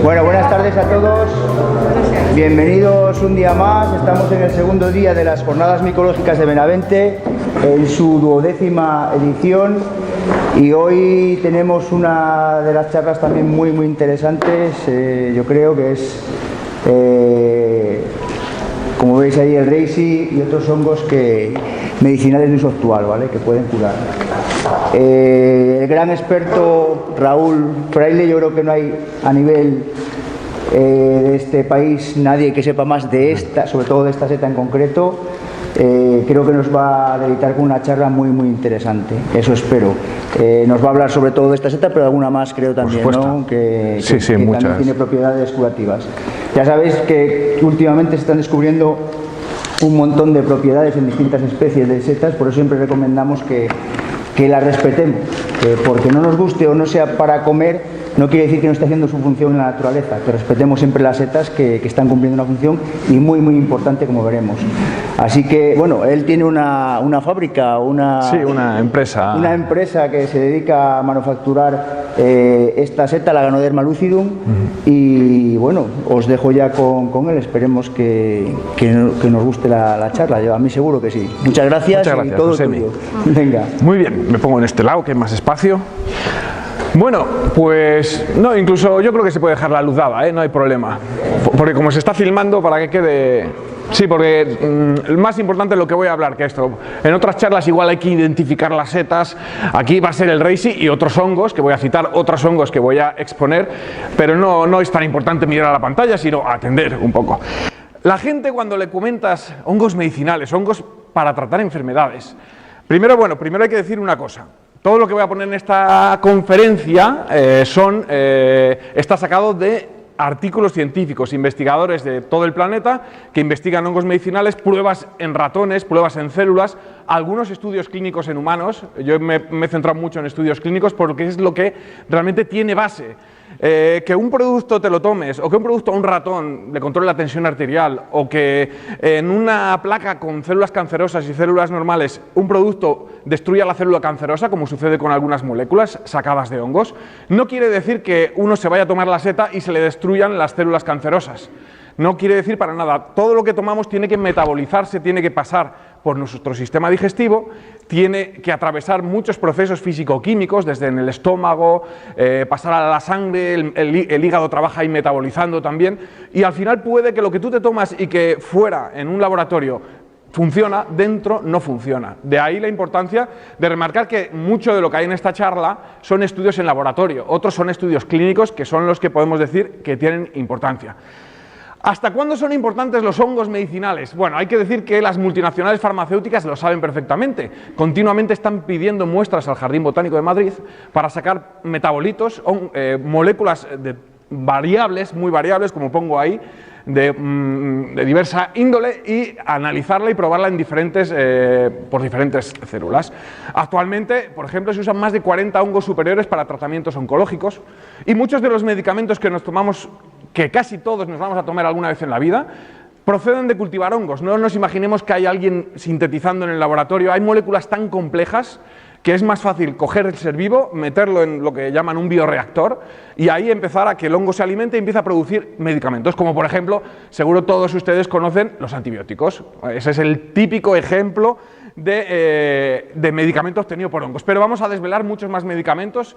Bueno, buenas tardes a todos. Bienvenidos un día más. Estamos en el segundo día de las Jornadas Micológicas de Benavente, en su 12ª edición. Y hoy tenemos una de las charlas también muy interesantes. Yo creo que es, como veis ahí, el reishi y otros hongos medicinales de uso actual, ¿vale? Que pueden curar. El gran experto Raúl Fraile, yo creo que no hay a nivel de este país nadie que sepa más de esta, sobre todo de esta seta en concreto. Creo que nos va a deleitar con una charla muy interesante, eso espero. Nos va a hablar sobre todo de esta seta, pero alguna más creo también, ¿no? Que también tiene propiedades curativas. Ya sabéis que últimamente se están descubriendo un montón de propiedades en distintas especies de setas, por eso siempre recomendamos que las respetemos, porque no nos guste o no sea para comer, no quiere decir que no esté haciendo su función en la naturaleza, que respetemos siempre las setas que están cumpliendo una función y muy importante, como veremos. Así que, bueno, él tiene una fábrica, una empresa. Una empresa que se dedica a manufacturar esta seta, la Ganoderma lucidum, y bueno, os dejo ya con él, esperemos que nos guste la charla, yo a mí seguro que sí. Muchas gracias y todo tuyo. Venga. Muy bien, me pongo en este lado que hay más espacio. Bueno, pues no, incluso yo creo que se puede dejar la luz dada, no hay problema, porque como se está filmando, para que quede... Sí, porque el más importante es lo que voy a hablar que esto. En otras charlas igual hay que identificar las setas, aquí va a ser el reishi y otros hongos, que voy a citar otros hongos que voy a exponer, pero no es tan importante mirar a la pantalla, sino atender un poco. La gente, cuando le comentas hongos medicinales, hongos para tratar enfermedades, primero hay que decir una cosa. Todo lo que voy a poner en esta conferencia está sacado de artículos científicos, investigadores de todo el planeta que investigan hongos medicinales, pruebas en ratones, pruebas en células, algunos estudios clínicos en humanos. Yo me he centrado mucho en estudios clínicos porque es lo que realmente tiene base. Que un producto te lo tomes, o que un producto a un ratón le controle la tensión arterial, o que en una placa con células cancerosas y células normales un producto destruya la célula cancerosa, como sucede con algunas moléculas sacadas de hongos, no quiere decir que uno se vaya a tomar la seta y se le destruyan las células cancerosas. No quiere decir para nada. Todo lo que tomamos tiene que metabolizarse, tiene que pasar por nuestro sistema digestivo, tiene que atravesar muchos procesos físico-químicos, desde en el estómago, pasar a la sangre, el hígado trabaja ahí metabolizando también, y al final puede que lo que tú te tomas y que fuera en un laboratorio funciona, dentro no funciona. De ahí la importancia de remarcar que mucho de lo que hay en esta charla son estudios en laboratorio, otros son estudios clínicos que son los que podemos decir que tienen importancia. ¿Hasta cuándo son importantes los hongos medicinales? Bueno, hay que decir que las multinacionales farmacéuticas lo saben perfectamente. Continuamente están pidiendo muestras al Jardín Botánico de Madrid para sacar metabolitos, moléculas variables, muy variables, como pongo ahí, de diversa índole, y analizarla y probarla en por diferentes células. Actualmente, por ejemplo, se usan más de 40 hongos superiores para tratamientos oncológicos, y muchos de los medicamentos que nos tomamos, que casi todos nos vamos a tomar alguna vez en la vida, proceden de cultivar hongos. No nos imaginemos que hay alguien sintetizando en el laboratorio. Hay moléculas tan complejas que es más fácil coger el ser vivo, meterlo en lo que llaman un bioreactor y ahí empezar a que el hongo se alimente y empiece a producir medicamentos, como por ejemplo, seguro todos ustedes conocen los antibióticos. Ese es el típico ejemplo de medicamento obtenido por hongos. Pero vamos a desvelar muchos más medicamentos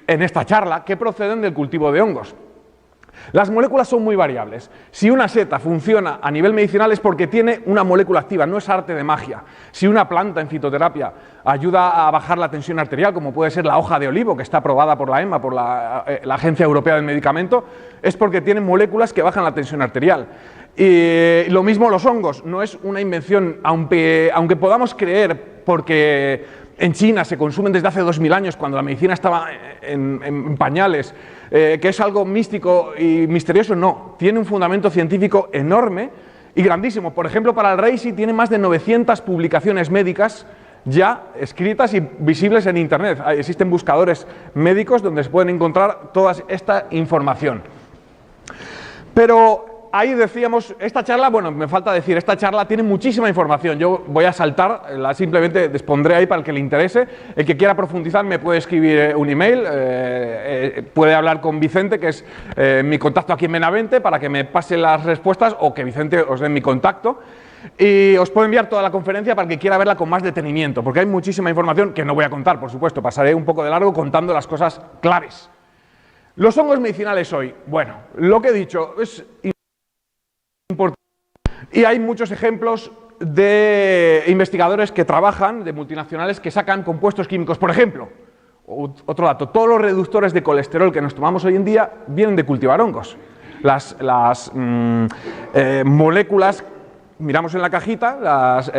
en esta charla que proceden del cultivo de hongos. Las moléculas son muy variables. Si una seta funciona a nivel medicinal es porque tiene una molécula activa, no es arte de magia. Si una planta en fitoterapia ayuda a bajar la tensión arterial, como puede ser la hoja de olivo, que está aprobada por la EMA, por la Agencia Europea del Medicamento, es porque tiene moléculas que bajan la tensión arterial. Y lo mismo los hongos, no es una invención, aunque podamos creer, porque en China se consumen desde hace 2000 años, cuando la medicina estaba en pañales, que es algo místico y misterioso, no. Tiene un fundamento científico enorme y grandísimo. Por ejemplo, para el reishi tiene más de 900 publicaciones médicas ya escritas y visibles en Internet. Existen buscadores médicos donde se pueden encontrar toda esta información. Pero ahí decíamos, esta charla, bueno, me falta decir, esta charla tiene muchísima información. Yo voy a saltar, simplemente dispondré ahí para el que le interese. El que quiera profundizar me puede escribir un email, puede hablar con Vicente, que es mi contacto aquí en Benavente, para que me pase las respuestas o que Vicente os dé mi contacto. Y os puedo enviar toda la conferencia para el que quiera verla con más detenimiento, porque hay muchísima información que no voy a contar, por supuesto, pasaré un poco de largo contando las cosas claves. Los hongos medicinales hoy, bueno, lo que he dicho es importante y hay muchos ejemplos de investigadores que trabajan, de multinacionales, que sacan compuestos químicos. Por ejemplo, otro dato, todos los reductores de colesterol que nos tomamos hoy en día vienen de cultivar hongos. Las moléculas, miramos en la cajita, las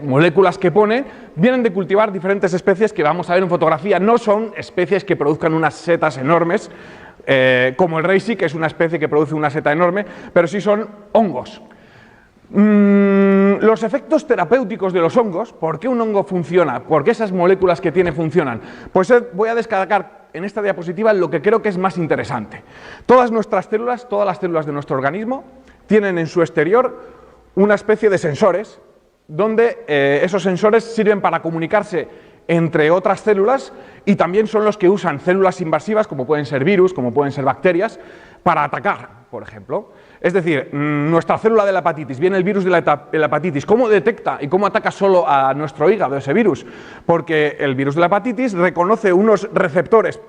moléculas que pone, vienen de cultivar diferentes especies que vamos a ver en fotografía. No son especies que produzcan unas setas enormes, como el reishi, que es una especie que produce una seta enorme, pero sí son hongos. Los efectos terapéuticos de los hongos, ¿por qué un hongo funciona? ¿Por qué esas moléculas que tiene funcionan? Pues voy a destacar en esta diapositiva lo que creo que es más interesante. Todas nuestras células, todas las células de nuestro organismo, tienen en su exterior una especie de sensores, donde esos sensores sirven para comunicarse entre otras células y también son los que usan células invasivas, como pueden ser virus, como pueden ser bacterias, para atacar, por ejemplo. Es decir, nuestra célula de la hepatitis, viene el virus de la hepatitis, ¿cómo detecta y cómo ataca solo a nuestro hígado ese virus? Porque el virus de la hepatitis reconoce unos receptores,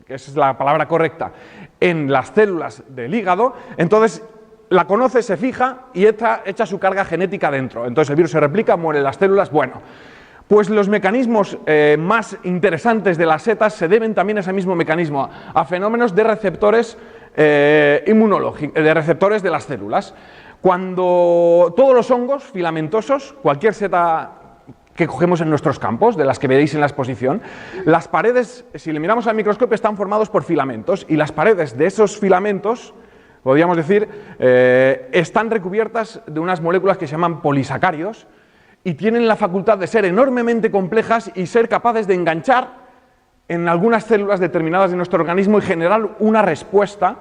que esa es la palabra correcta, en las células del hígado, entonces la conoce, se fija y echa su carga genética dentro. Entonces el virus se replica, mueren las células. Bueno, pues los mecanismos más interesantes de las setas se deben también a ese mismo mecanismo, a fenómenos de receptores inmunológicos, de receptores de las células. Cuando todos los hongos filamentosos, cualquier seta que cogemos en nuestros campos, de las que veréis en la exposición, las paredes, si le miramos al microscopio, están formados por filamentos y las paredes de esos filamentos, podríamos decir, están recubiertas de unas moléculas que se llaman polisacáridos y tienen la facultad de ser enormemente complejas y ser capaces de enganchar en algunas células determinadas de nuestro organismo y generar una respuesta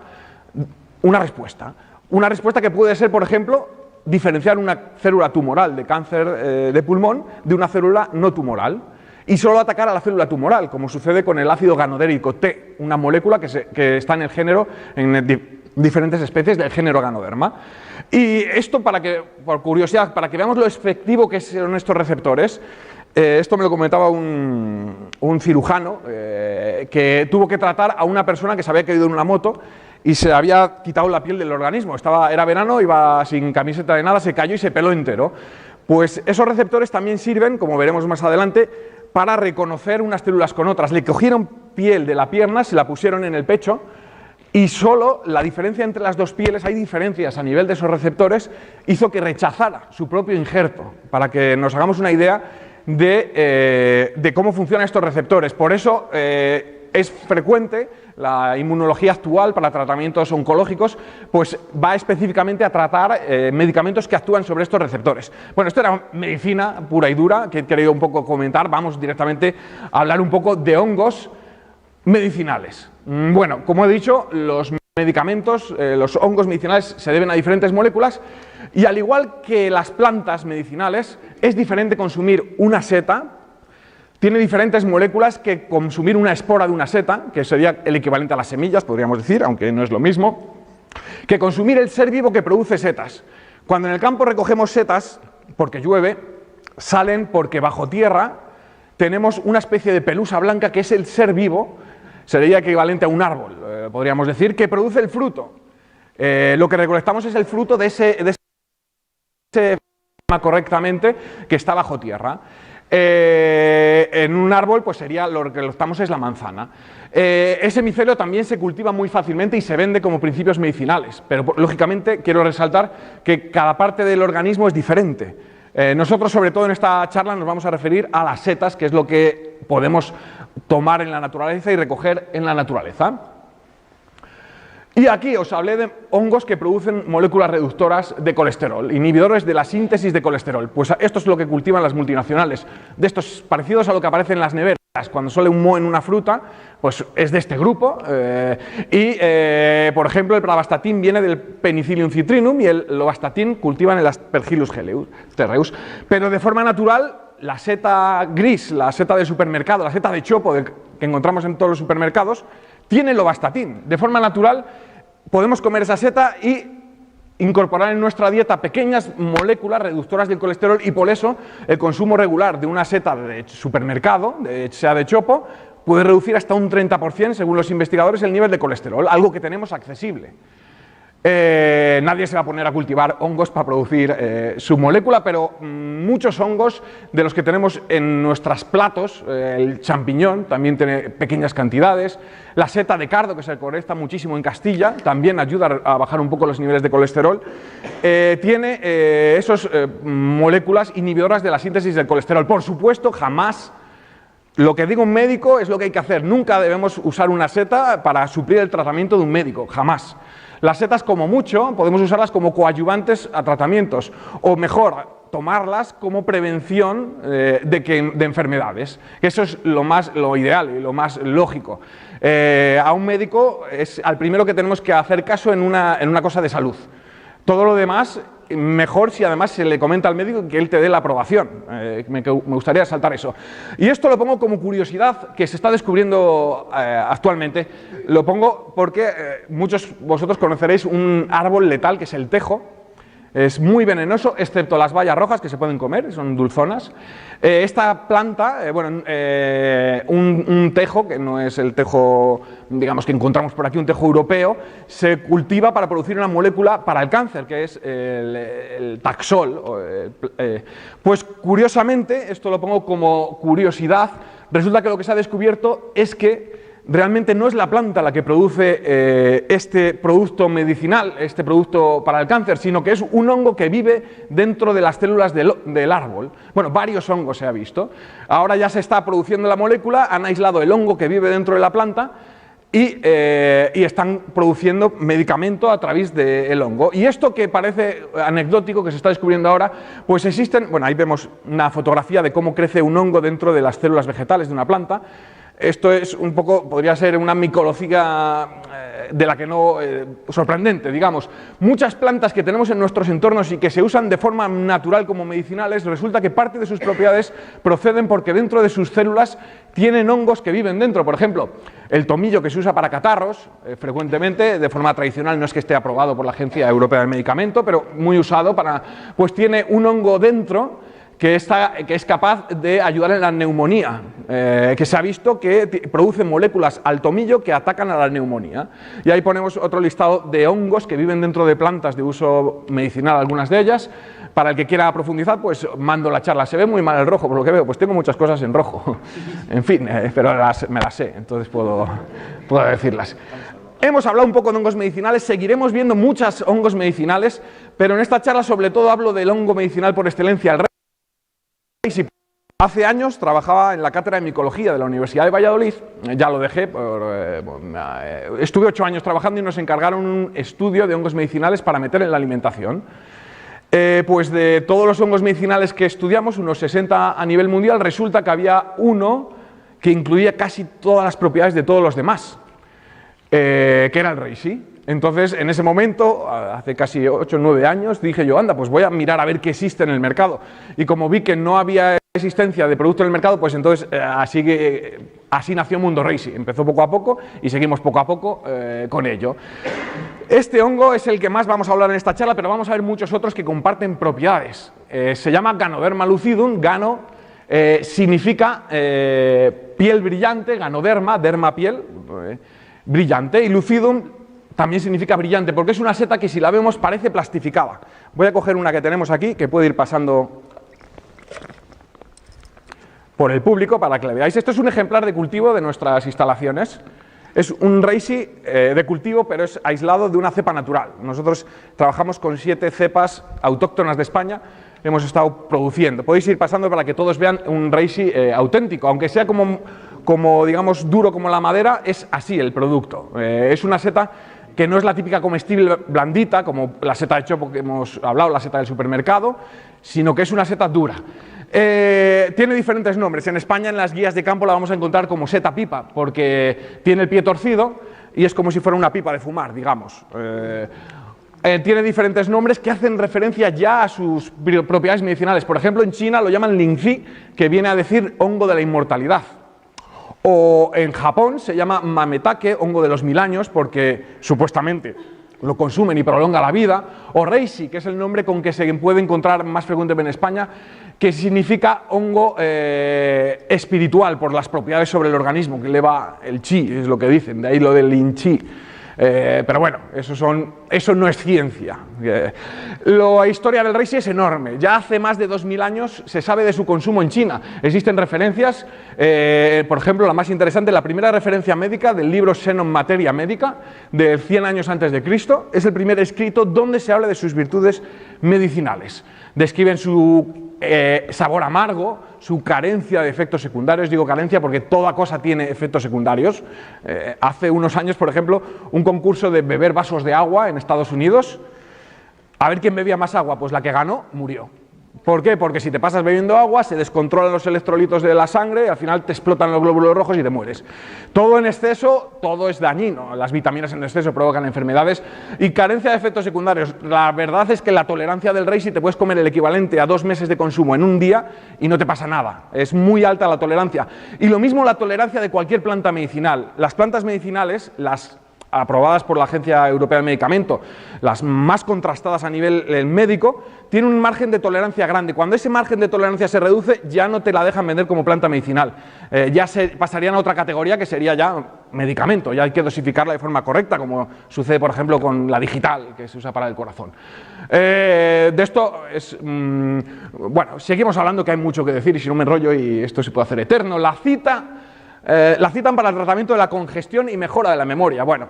que puede ser, por ejemplo, diferenciar una célula tumoral de cáncer de pulmón de una célula no tumoral y solo atacar a la célula tumoral, como sucede con el ácido ganodérico T, una molécula que está en el género, en diferentes especies del género Ganoderma. Y esto, por curiosidad, para que veamos lo efectivo que son estos receptores, esto me lo comentaba un cirujano que tuvo que tratar a una persona que se había caído en una moto y se había quitado la piel del organismo. Era verano, iba sin camiseta de nada, se cayó y se peló entero. Pues esos receptores también sirven, como veremos más adelante, para reconocer unas células con otras. Le cogieron piel de la pierna, se la pusieron en el pecho y solo la diferencia entre las dos pieles, hay diferencias a nivel de esos receptores, hizo que rechazara su propio injerto, para que nos hagamos una idea de cómo funcionan estos receptores. Por eso es frecuente la inmunología actual para tratamientos oncológicos, pues va específicamente a tratar medicamentos que actúan sobre estos receptores. Bueno, esto era medicina pura y dura, que he querido un poco comentar. Vamos directamente a hablar un poco de hongos medicinales. Bueno, como he dicho, los medicamentos, los hongos medicinales se deben a diferentes moléculas y al igual que las plantas medicinales, es diferente consumir una seta, tiene diferentes moléculas que consumir una espora de una seta, que sería el equivalente a las semillas, podríamos decir, aunque no es lo mismo, que consumir el ser vivo que produce setas. Cuando en el campo recogemos setas, porque llueve, salen porque bajo tierra tenemos una especie de pelusa blanca que es el ser vivo, sería equivalente a un árbol, podríamos decir, que produce el fruto. Lo que recolectamos es el fruto de ese correctamente que está bajo tierra. En un árbol pues sería lo que recolectamos es la manzana. Ese micelio también se cultiva muy fácilmente y se vende como principios medicinales, pero lógicamente quiero resaltar que cada parte del organismo es diferente. Nosotros, sobre todo en esta charla, nos vamos a referir a las setas, que es lo que podemos tomar en la naturaleza y recoger en la naturaleza. Y aquí os hablé de hongos que producen moléculas reductoras de colesterol, inhibidores de la síntesis de colesterol. Pues esto es lo que cultivan las multinacionales, de estos parecidos a lo que aparece en las neveras. cuando sale un moho en una fruta, pues es de este grupo. Por ejemplo, el pravastatin viene del Penicillium citrinum y el lovastatin cultivan el Aspergillus terreus. Pero de forma natural, la seta gris, la seta de supermercado, la seta de chopo que encontramos en todos los supermercados, tiene lovastatin. De forma natural, podemos comer esa seta y incorporar en nuestra dieta pequeñas moléculas reductoras del colesterol, y por eso el consumo regular de una seta de supermercado, sea de chopo, puede reducir hasta un 30%, según los investigadores, el nivel de colesterol, algo que tenemos accesible. Nadie se va a poner a cultivar hongos para producir su molécula, pero muchos hongos de los que tenemos en nuestros platos, el champiñón también tiene pequeñas cantidades, la seta de cardo, que se colecta muchísimo en Castilla, también ayuda a bajar un poco los niveles de colesterol, tiene esas moléculas inhibidoras de la síntesis del colesterol. Por supuesto, jamás lo que diga un médico es lo que hay que hacer. Nunca debemos usar una seta para suplir el tratamiento de un médico, jamás. Las setas, como mucho, podemos usarlas como coadyuvantes a tratamientos, o mejor, tomarlas como prevención de enfermedades. Eso es lo ideal y lo más lógico. A un médico es al primero que tenemos que hacer caso en una cosa de salud. Todo lo demás, mejor si además se le comenta al médico que él te dé la aprobación. Me gustaría resaltar eso. Y esto lo pongo como curiosidad que se está descubriendo actualmente. Lo pongo porque muchos de vosotros conoceréis un árbol letal que es el tejo. Es muy venenoso, excepto las bayas rojas que se pueden comer, son dulzonas. Esta planta, un tejo, que no es el tejo, digamos, que encontramos por aquí, un tejo europeo, se cultiva para producir una molécula para el cáncer, que es el Taxol. Pues curiosamente, esto lo pongo como curiosidad, resulta que lo que se ha descubierto es que realmente no es la planta la que produce este producto medicinal, este producto para el cáncer, sino que es un hongo que vive dentro de las células del árbol. Bueno, varios hongos se ha visto. Ahora ya se está produciendo la molécula, han aislado el hongo que vive dentro de la planta y están produciendo medicamento a través del hongo. Y esto, que parece anecdótico, que se está descubriendo ahora, pues existen, bueno, ahí vemos una fotografía de cómo crece un hongo dentro de las células vegetales de una planta. Esto es un poco, podría ser una micología de la que no, sorprendente, digamos. Muchas plantas que tenemos en nuestros entornos y que se usan de forma natural como medicinales, resulta que parte de sus propiedades proceden porque dentro de sus células tienen hongos que viven dentro. Por ejemplo, el tomillo, que se usa para catarros frecuentemente, de forma tradicional, no es que esté aprobado por la Agencia Europea del Medicamento, pero muy usado pues tiene un hongo dentro que es capaz de ayudar en la neumonía, que se ha visto que produce moléculas al tomillo que atacan a la neumonía. Y ahí ponemos otro listado de hongos que viven dentro de plantas de uso medicinal, algunas de ellas. Para el que quiera profundizar, pues mando la charla. Se ve muy mal el rojo, por lo que veo, pues tengo muchas cosas en rojo. En fin, pero me las sé, entonces puedo decirlas. Hemos hablado un poco de hongos medicinales, seguiremos viendo muchos hongos medicinales, pero en esta charla sobre todo hablo del hongo medicinal por excelencia, el Reishi. Hace años trabajaba en la cátedra de micología de la Universidad de Valladolid, ya lo dejé, estuve 8 años trabajando y nos encargaron un estudio de hongos medicinales para meter en la alimentación. Pues de todos los hongos medicinales que estudiamos, unos 60 a nivel mundial, resulta que había uno que incluía casi todas las propiedades de todos los demás, que era el Reishi. Entonces, en ese momento, hace casi 8 o 9 años, dije yo, anda, pues voy a mirar a ver qué existe en el mercado. Y como vi que no había existencia de producto en el mercado, pues entonces así nació Mundo Reishi. Empezó poco a poco y seguimos poco a poco con ello. Este hongo es el que más vamos a hablar en esta charla, pero vamos a ver muchos otros que comparten propiedades. Se llama Ganoderma lucidum. Gano significa piel brillante, ganoderma, derma piel, brillante, y lucidum también significa brillante, porque es una seta que si la vemos parece plastificada. Voy a coger una que tenemos aquí, que puede ir pasando por el público para que la veáis. Esto es un ejemplar de cultivo de nuestras instalaciones. Es un Reishi de cultivo, pero es aislado de una cepa natural. Nosotros trabajamos con 7 cepas autóctonas de España, hemos estado produciendo. Podéis ir pasando para que todos vean un Reishi auténtico, aunque sea como digamos duro como la madera, es así el producto. Es una seta que no es la típica comestible blandita, como la seta de chopo que hemos hablado, la seta del supermercado, sino que es una seta dura. Tiene diferentes nombres. En España, en las guías de campo, la vamos a encontrar como seta pipa, porque tiene el pie torcido y es como si fuera una pipa de fumar, digamos. Tiene diferentes nombres que hacen referencia ya a sus propiedades medicinales. Por ejemplo, en China lo llaman lingzi, que viene a decir hongo de la inmortalidad. O en Japón se llama mametake, hongo de los 1000 años, porque supuestamente lo consumen y prolonga la vida. O reishi, que es el nombre con que se puede encontrar más frecuentemente en España, que significa hongo espiritual, por las propiedades sobre el organismo, que eleva el chi, es lo que dicen, de ahí lo del lin chi. Pero bueno, eso no es ciencia. La historia del reishi es enorme. Ya hace más de 2000 años se sabe de su consumo en China. Existen referencias, por ejemplo, la más interesante, la primera referencia médica del libro Xenon Materia Médica, de 100 años antes de Cristo, es el primer escrito donde se habla de sus virtudes medicinales. Describen su sabor amargo, su carencia de efectos secundarios. Digo carencia porque toda cosa tiene efectos secundarios. Hace unos años, por ejemplo, un concurso de beber vasos de agua en Estados Unidos, a ver quién bebía más agua, pues la que ganó murió. ¿Por qué? Porque si te pasas bebiendo agua, se descontrolan los electrolitos de la sangre y al final te explotan los glóbulos rojos y te mueres. Todo en exceso, todo es dañino. Las vitaminas en exceso provocan enfermedades y carencia de efectos secundarios. La verdad es que la tolerancia del reishi te puedes comer el equivalente a 2 meses de consumo en un día y no te pasa nada. Es muy alta la tolerancia. Y lo mismo la tolerancia de cualquier planta medicinal. Las plantas medicinales, las aprobadas por la Agencia Europea del Medicamento, las más contrastadas a nivel médico, tienen un margen de tolerancia grande. Cuando ese margen de tolerancia se reduce, ya no te la dejan vender como planta medicinal. Ya se pasarían a otra categoría que sería ya medicamento, ya hay que dosificarla de forma correcta, como sucede, por ejemplo, con la digital, que se usa para el corazón. De esto bueno, seguimos hablando, que hay mucho que decir y si no me enrollo y esto se puede hacer eterno. La citan para el tratamiento de la congestión y mejora de la memoria. Bueno,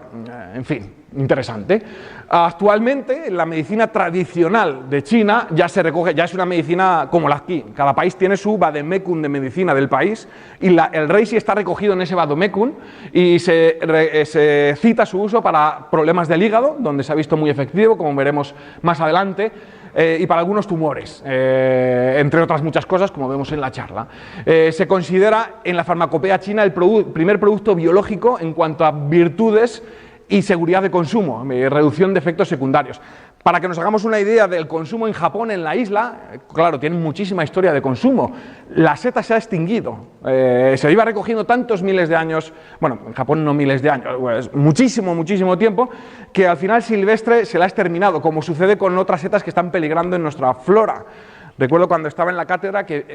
en fin, interesante. Actualmente, la medicina tradicional de China ya se recoge, ya es una medicina como la aquí. Cada país tiene su vademecum de medicina del país y el reishi está recogido en ese vademecum y se cita su uso para problemas del hígado, donde se ha visto muy efectivo, como veremos más adelante. Y para algunos tumores, entre otras muchas cosas, como vemos en la charla. Se considera en la farmacopea china el primer producto biológico en cuanto a virtudes y seguridad de consumo, reducción de efectos secundarios. Para que nos hagamos una idea del consumo en Japón, en la isla, claro, tienen muchísima historia de consumo. La seta se ha extinguido, se iba recogiendo tantos miles de años, bueno, en Japón no miles de años, pues muchísimo tiempo, que al final silvestre se la ha exterminado, como sucede con otras setas que están peligrando en nuestra flora. Recuerdo cuando estaba en la cátedra que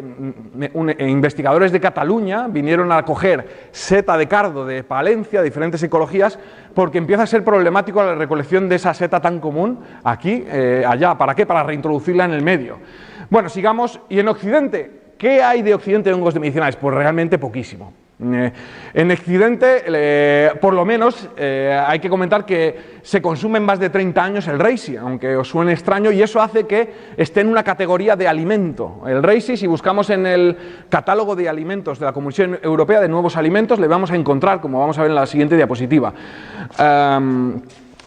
investigadores de Cataluña vinieron a coger seta de cardo de Palencia, de diferentes ecologías, porque empieza a ser problemático la recolección de esa seta tan común aquí, allá. ¿Para qué? Para reintroducirla en el medio. Bueno, sigamos. Y en Occidente, ¿qué hay de Occidente de hongos de medicinales? Pues realmente poquísimo. En Occidente, por lo menos, hay que comentar que se consume en más de 30 años el reishi, aunque os suene extraño, y eso hace que esté en una categoría de alimento. El reishi, si buscamos en el catálogo de alimentos de la Comisión Europea de Nuevos Alimentos, le vamos a encontrar, como vamos a ver en la siguiente diapositiva.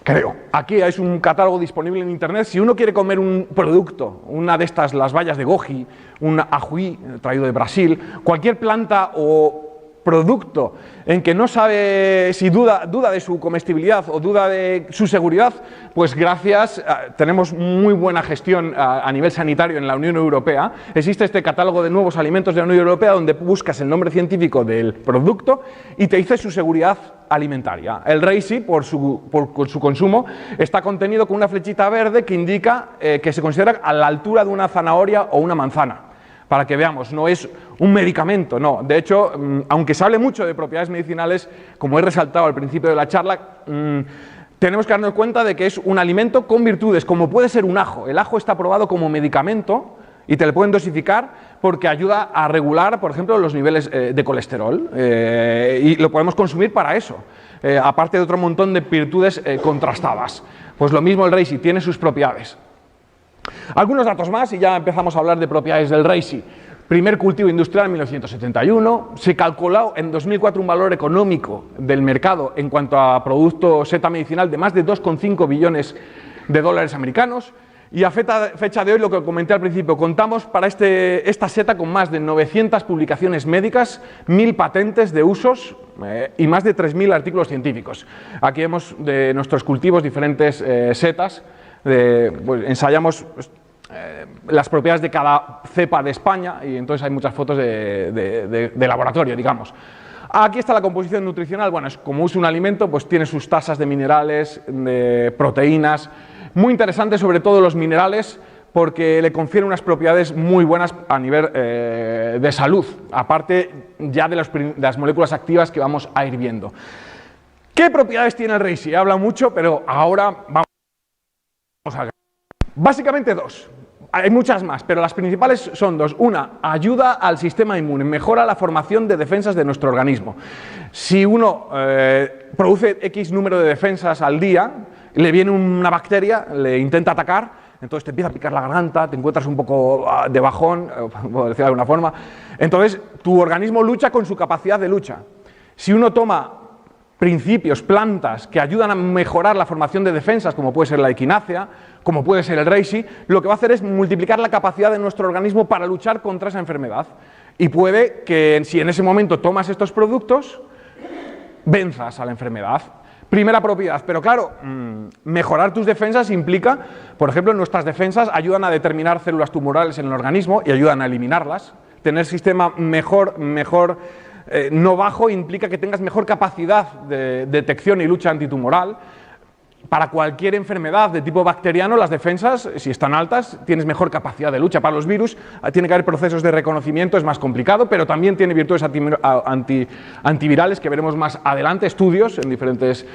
Creo. Aquí es un catálogo disponible en internet. Si uno quiere comer un producto, una de estas, las bayas de goji, un ajuí traído de Brasil, cualquier planta o producto en que no sabe si duda de su comestibilidad o duda de su seguridad, pues gracias, tenemos muy buena gestión a nivel sanitario en la Unión Europea. Existe este catálogo de nuevos alimentos de la Unión Europea donde buscas el nombre científico del producto y te dice su seguridad alimentaria. El reishi, por su consumo, está contenido con una flechita verde que indica que se considera a la altura de una zanahoria o una manzana. Para que veamos, no es un medicamento, no. De hecho, aunque se hable mucho de propiedades medicinales, como he resaltado al principio de la charla, tenemos que darnos cuenta de que es un alimento con virtudes, como puede ser un ajo. El ajo está aprobado como medicamento y te lo pueden dosificar porque ayuda a regular, por ejemplo, los niveles de colesterol y lo podemos consumir para eso, aparte de otro montón de virtudes contrastadas. Pues lo mismo el reishi, tiene sus propiedades. Algunos datos más y ya empezamos a hablar de propiedades del reishi. Primer cultivo industrial en 1971, se calculó en 2004 un valor económico del mercado en cuanto a producto seta medicinal de más de 2,5 billones de dólares americanos. Y a fecha de hoy, lo que comenté al principio, contamos para esta seta con más de 900 publicaciones médicas, 1000 patentes de usos y más de 3000 artículos científicos. Aquí vemos de nuestros cultivos diferentes setas, pues ensayamos las propiedades de cada cepa de España y entonces hay muchas fotos de laboratorio, digamos. Aquí está la composición nutricional. Bueno, es como es un alimento, pues tiene sus tasas de minerales, de proteínas. Muy interesante, sobre todo los minerales, porque le confieren unas propiedades muy buenas a nivel de salud, aparte ya de las moléculas activas que vamos a ir viendo. ¿Qué propiedades tiene el reishi? He hablado mucho, pero ahora vamos a ver. Básicamente dos. Hay muchas más, pero las principales son dos. Una, ayuda al sistema inmune, mejora la formación de defensas de nuestro organismo. Si uno produce X número de defensas al día, le viene una bacteria, le intenta atacar, entonces te empieza a picar la garganta, te encuentras un poco de bajón, por decirlo de alguna forma. Entonces tu organismo lucha con su capacidad de lucha. Si uno toma principios, plantas que ayudan a mejorar la formación de defensas, como puede ser la equinácea, como puede ser el reishi, lo que va a hacer es multiplicar la capacidad de nuestro organismo para luchar contra esa enfermedad. Y puede que si en ese momento tomas estos productos, venzas a la enfermedad. Primera propiedad, pero claro, mejorar tus defensas implica, por ejemplo, nuestras defensas ayudan a determinar células tumorales en el organismo y ayudan a eliminarlas. Tener sistema mejor no bajo implica que tengas mejor capacidad de detección y lucha antitumoral. Para cualquier enfermedad de tipo bacteriano, las defensas, si están altas, tienes mejor capacidad de lucha. Para los virus tiene que haber procesos de reconocimiento, es más complicado, pero también tiene virtudes antivirales que veremos más adelante, estudios en diferentes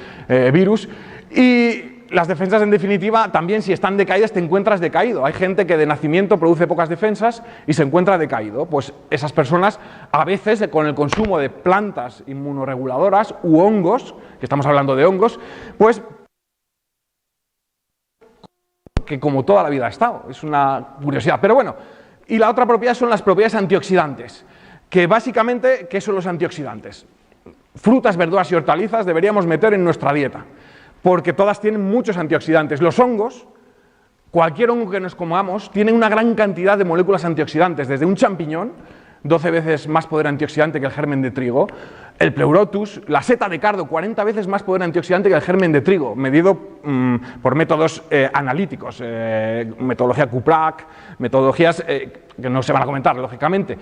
virus. Y las defensas, en definitiva, también si están decaídas te encuentras decaído. Hay gente que de nacimiento produce pocas defensas y se encuentra decaído. Pues esas personas, a veces, con el consumo de plantas inmunoreguladoras u hongos, que estamos hablando de hongos, pues que como toda la vida ha estado, es una curiosidad. Pero bueno, y la otra propiedad son las propiedades antioxidantes, que básicamente, ¿qué son los antioxidantes? Frutas, verduras y hortalizas deberíamos meter en nuestra dieta, porque todas tienen muchos antioxidantes. Los hongos, cualquier hongo que nos comamos, tiene una gran cantidad de moléculas antioxidantes, desde un champiñón, 12 veces más poder antioxidante que el germen de trigo, el pleurotus, la seta de cardo, 40 veces más poder antioxidante que el germen de trigo, medido por métodos analíticos, metodología Cuprac, metodologías que no se van a comentar, lógicamente.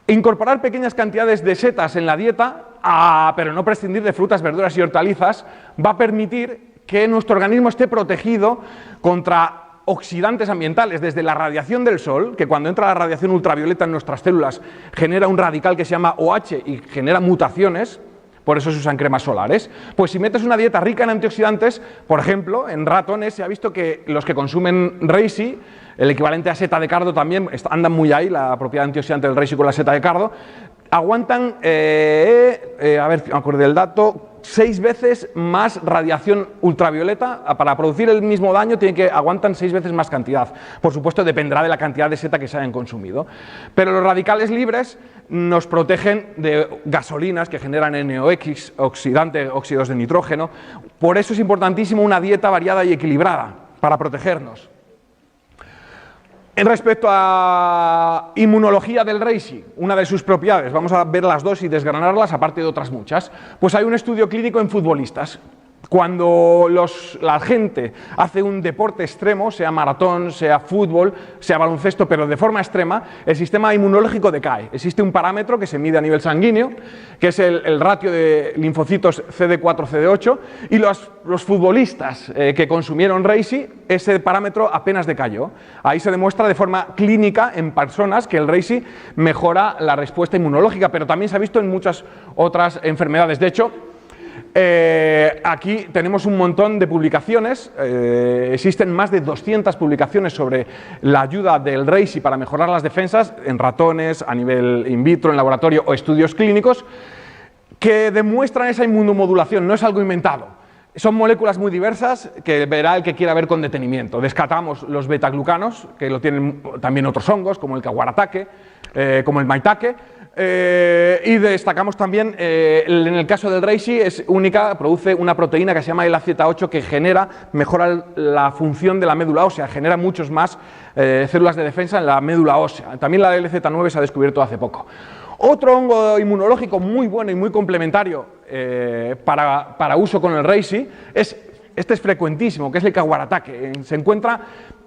Incorporar pequeñas cantidades de setas en la dieta, pero no prescindir de frutas, verduras y hortalizas, va a permitir que nuestro organismo esté protegido contra oxidantes ambientales, desde la radiación del sol, que cuando entra la radiación ultravioleta en nuestras células genera un radical que se llama OH y genera mutaciones, por eso se usan cremas solares. Pues si metes una dieta rica en antioxidantes, por ejemplo, en ratones se ha visto que los que consumen reishi, el equivalente a seta de cardo también, andan muy ahí, la propiedad antioxidante del reishi con la seta de cardo, aguantan, a ver, me acuerdo del dato, 6 veces más radiación ultravioleta. Para producir el mismo daño aguantan 6 veces más cantidad. Por supuesto dependerá de la cantidad de seta que se hayan consumido. Pero los radicales libres nos protegen de gasolinas que generan NOx, óxidos de nitrógeno. Por eso es importantísimo una dieta variada y equilibrada para protegernos. En respecto a inmunología del reishi, una de sus propiedades, vamos a ver las dos y desgranarlas, aparte de otras muchas, pues hay un estudio clínico en futbolistas. Cuando la gente hace un deporte extremo, sea maratón, sea fútbol, sea baloncesto, pero de forma extrema, el sistema inmunológico decae. Existe un parámetro que se mide a nivel sanguíneo, que es el ratio de linfocitos CD4-CD8, y los futbolistas que consumieron reishi, ese parámetro apenas decayó. Ahí se demuestra de forma clínica en personas que el reishi mejora la respuesta inmunológica, pero también se ha visto en muchas otras enfermedades. De hecho, aquí tenemos un montón de publicaciones, existen más de 200 publicaciones sobre la ayuda del reishi para mejorar las defensas en ratones, a nivel in vitro, en laboratorio o estudios clínicos, que demuestran esa inmunomodulación, no es algo inventado. Son moléculas muy diversas que verá el que quiera ver con detenimiento. Descartamos los betaglucanos, que lo tienen también otros hongos, como el caguaratake, como el maitake. Y destacamos también, en el caso del reishi, es única, produce una proteína que se llama el AZ8 que mejora la función de la médula ósea, genera muchos más células de defensa en la médula ósea. También la LZ9 se ha descubierto hace poco. Otro hongo inmunológico muy bueno y muy complementario para uso con el reishi este es frecuentísimo, que es el Kawaratake. Se encuentra,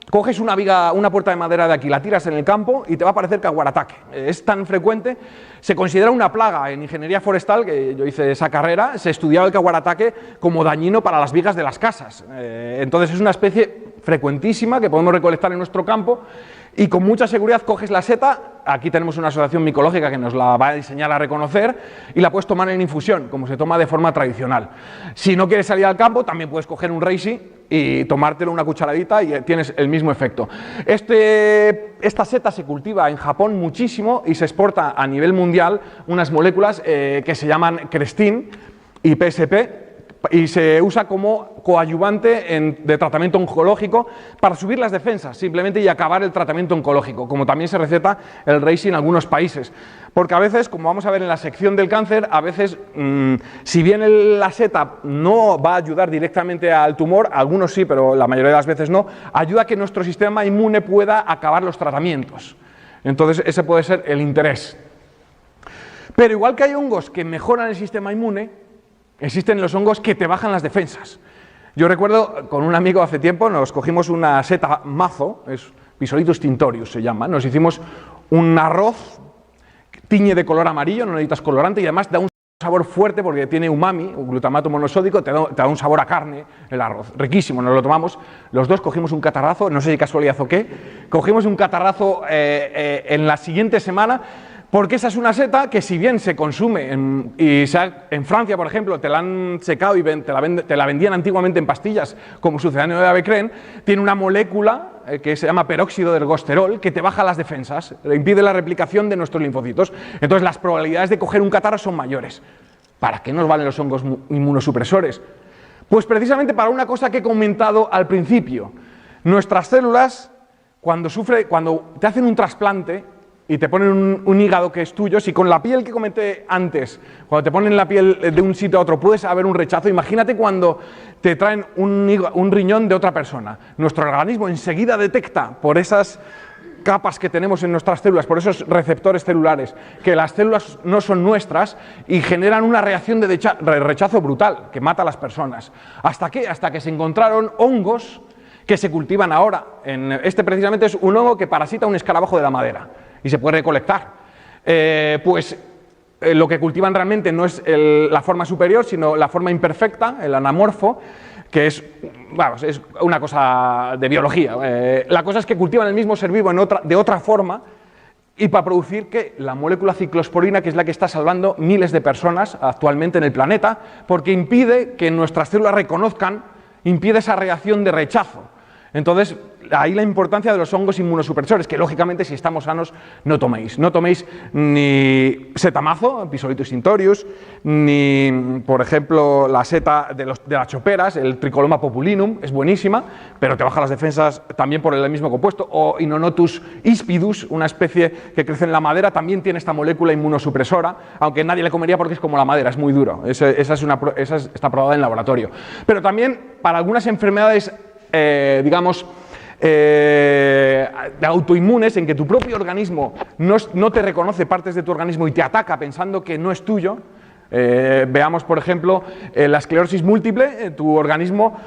coges una puerta de madera de aquí, la tiras en el campo y te va a aparecer Kawaratake. Es tan frecuente, se considera una plaga en ingeniería forestal, que yo hice esa carrera, se estudiaba el Kawaratake como dañino para las vigas de las casas. Entonces es una especie frecuentísima que podemos recolectar en nuestro campo y con mucha seguridad coges la seta, aquí tenemos una asociación micológica que nos la va a enseñar a reconocer y la puedes tomar en infusión, como se toma de forma tradicional. Si no quieres salir al campo, también puedes coger un reishi y tomártelo una cucharadita y tienes el mismo efecto. Esta seta se cultiva en Japón muchísimo y se exporta a nivel mundial unas moléculas que se llaman crestin y PSP, y se usa como coadyuvante de tratamiento oncológico para subir las defensas simplemente y acabar el tratamiento oncológico, como también se receta el reishi en algunos países. Porque a veces, como vamos a ver en la sección del cáncer, a veces, si bien la seta no va a ayudar directamente al tumor, algunos sí, pero la mayoría de las veces no, ayuda a que nuestro sistema inmune pueda acabar los tratamientos. Entonces, ese puede ser el interés. Pero igual que hay hongos que mejoran el sistema inmune, existen los hongos que te bajan las defensas. Yo recuerdo, con un amigo hace tiempo, nos cogimos una seta mazo, es Pisolitus tintorius se llama, nos hicimos un arroz, tiñe de color amarillo, no necesitas colorante y además da un sabor fuerte porque tiene umami, glutamato monosódico, te da un sabor a carne el arroz, riquísimo, nos lo tomamos, los dos cogimos un catarrazo, no sé si casualidad o qué, cogimos un catarrazo en la siguiente semana. Porque esa es una seta que si bien se consume en Francia, por ejemplo, te la han secado y te la vendían antiguamente en pastillas, como sucedáneo de Avecren, tiene una molécula que se llama peróxido de ergosterol que te baja las defensas, impide la replicación de nuestros linfocitos. Entonces las probabilidades de coger un catarro son mayores. ¿Para qué nos valen los hongos inmunosupresores? Pues precisamente para una cosa que he comentado al principio. Nuestras células, cuando te hacen un trasplante, y te ponen un hígado que es tuyo, si con la piel que comenté antes, cuando te ponen la piel de un sitio a otro puedes haber un rechazo, imagínate cuando te traen un riñón de otra persona. Nuestro organismo enseguida detecta por esas capas que tenemos en nuestras células, por esos receptores celulares, que las células no son nuestras y generan una reacción de rechazo brutal que mata a las personas. ¿Hasta qué? Hasta que se encontraron hongos que se cultivan ahora. Este precisamente es un hongo que parasita un escarabajo de la madera y se puede recolectar. Lo que cultivan realmente no es la forma superior, sino la forma imperfecta, el anamorfo, que es una cosa de biología. La cosa es que cultivan el mismo ser vivo de otra forma y para producir la molécula ciclosporina, que es la que está salvando miles de personas actualmente en el planeta, porque impide que nuestras células reconozcan, impide esa reacción de rechazo. Entonces, ahí la importancia de los hongos inmunosupresores, que lógicamente si estamos sanos no toméis. No toméis ni setamazo, Pisolitus tintorius, ni, por ejemplo, la seta de las choperas, el Tricoloma populinum, es buenísima, pero te baja las defensas también por el mismo compuesto. O Inonotus hispidus, una especie que crece en la madera, también tiene esta molécula inmunosupresora, aunque nadie le comería porque es como la madera, es muy duro. Esa está probada en laboratorio. Pero también para algunas enfermedades autoinmunes, en que tu propio organismo no te reconoce partes de tu organismo y te ataca pensando que no es tuyo. Veamos, por ejemplo, la esclerosis múltiple. Tu organismo,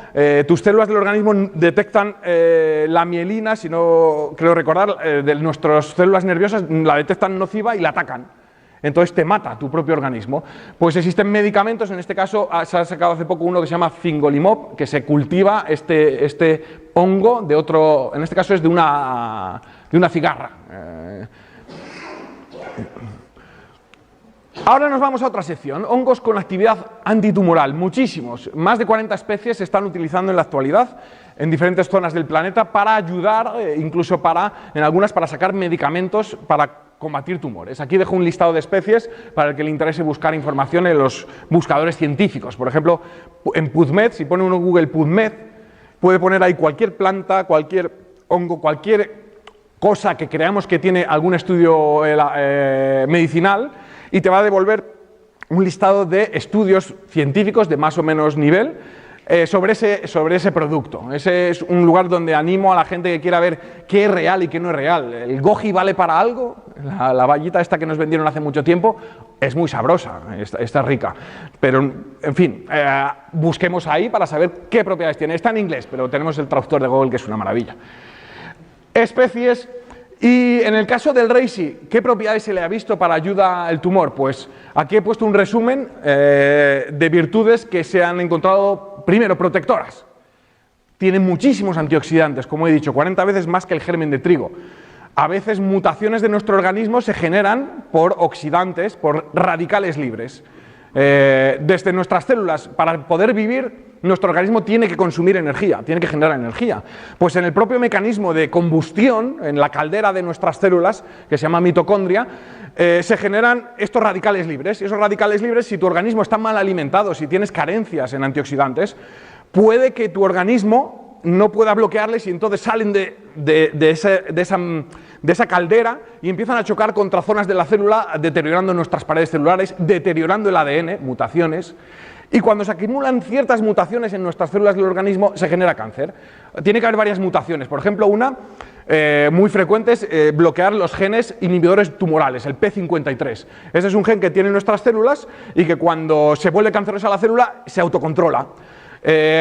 tus células del organismo detectan la mielina, si no creo recordar, de nuestras células nerviosas, la detectan nociva y la atacan. Entonces te mata tu propio organismo. Pues existen medicamentos, en este caso se ha sacado hace poco uno que se llama fingolimod, que se cultiva este hongo de otro, en este caso es de una cigarra. Ahora nos vamos a otra sección, hongos con actividad antitumoral, muchísimos, más de 40 especies se están utilizando en la actualidad en diferentes zonas del planeta para ayudar, incluso en algunas para sacar medicamentos para combatir tumores. Aquí dejo un listado de especies para el que le interese buscar información en los buscadores científicos. Por ejemplo, en PubMed, si pone uno en Google PubMed, puede poner ahí cualquier planta, cualquier hongo, cualquier cosa que creamos que tiene algún estudio medicinal, y te va a devolver un listado de estudios científicos de más o menos nivel sobre ese producto. Ese es un lugar donde animo a la gente que quiera ver qué es real y qué no es real. ¿El goji vale para algo? La vallita esta que nos vendieron hace mucho tiempo es muy sabrosa, está rica. Pero, en fin, busquemos ahí para saber qué propiedades tiene. Está en inglés, pero tenemos el traductor de Google, que es una maravilla. Especies. Y en el caso del reishi, ¿qué propiedades se le ha visto para ayuda al tumor? Pues aquí he puesto un resumen de virtudes que se han encontrado, primero, protectoras. Tiene muchísimos antioxidantes, como he dicho, 40 veces más que el germen de trigo. A veces mutaciones de nuestro organismo se generan por oxidantes, por radicales libres. Desde nuestras células, para poder vivir, nuestro organismo tiene que consumir energía, tiene que generar energía. Pues en el propio mecanismo de combustión, en la caldera de nuestras células, que se llama mitocondria, se generan estos radicales libres. Y esos radicales libres, si tu organismo está mal alimentado, si tienes carencias en antioxidantes, puede que tu organismo no pueda bloquearles y entonces salen de esa caldera y empiezan a chocar contra zonas de la célula, deteriorando nuestras paredes celulares, deteriorando el ADN, mutaciones. Y cuando se acumulan ciertas mutaciones en nuestras células del organismo, se genera cáncer. Tiene que haber varias mutaciones. Por ejemplo, una muy frecuente es bloquear los genes inhibidores tumorales, el P53. Ese es un gen que tienen nuestras células y que cuando se vuelve cancerosa la célula, se autocontrola.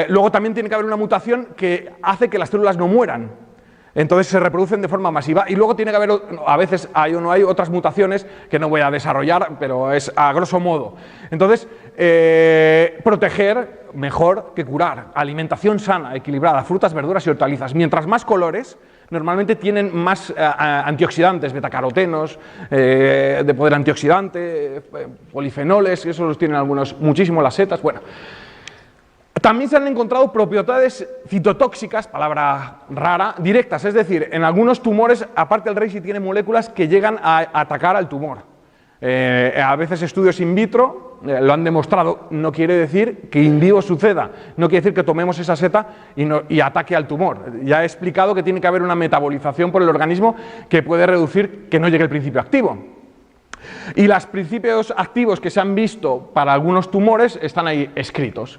Luego también tiene que haber una mutación que hace que las células no mueran. Entonces se reproducen de forma masiva. Y luego tiene que haber, a veces hay o no hay, otras mutaciones que no voy a desarrollar, pero es a grosso modo. Entonces, proteger mejor que curar. Alimentación sana, equilibrada, frutas, verduras y hortalizas. Mientras más colores, normalmente tienen más antioxidantes, betacarotenos, de poder antioxidante, polifenoles, eso los tienen algunos, muchísimo las setas, bueno. También se han encontrado propiedades citotóxicas, palabra rara, directas, es decir, en algunos tumores, aparte del reishi, tiene moléculas que llegan a atacar al tumor. A veces estudios in vitro lo han demostrado, no quiere decir que in vivo suceda, no quiere decir que tomemos esa seta y ataque al tumor. Ya he explicado que tiene que haber una metabolización por el organismo que puede reducir que no llegue el principio activo. Y los principios activos que se han visto para algunos tumores están ahí escritos.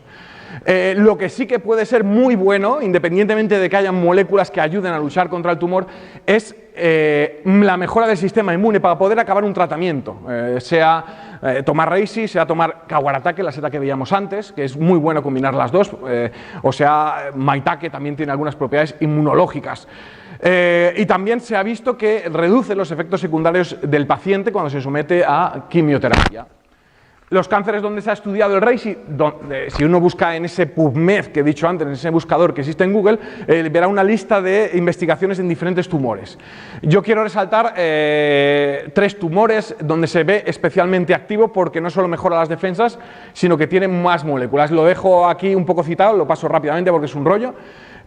Lo que sí que puede ser muy bueno, independientemente de que haya moléculas que ayuden a luchar contra el tumor, es la mejora del sistema inmune para poder acabar un tratamiento, sea tomar reishi, sea tomar kawaratake, la seta que veíamos antes, que es muy bueno combinar las dos, o sea, maitake también tiene algunas propiedades inmunológicas. Y también se ha visto que reduce los efectos secundarios del paciente cuando se somete a quimioterapia. Los cánceres donde se ha estudiado el reishi, si uno busca en ese PubMed que he dicho antes, en ese buscador que existe en Google, verá una lista de investigaciones en diferentes tumores. Yo quiero resaltar 3 tumores donde se ve especialmente activo porque no solo mejora las defensas, sino que tiene más moléculas. Lo dejo aquí un poco citado, lo paso rápidamente porque es un rollo.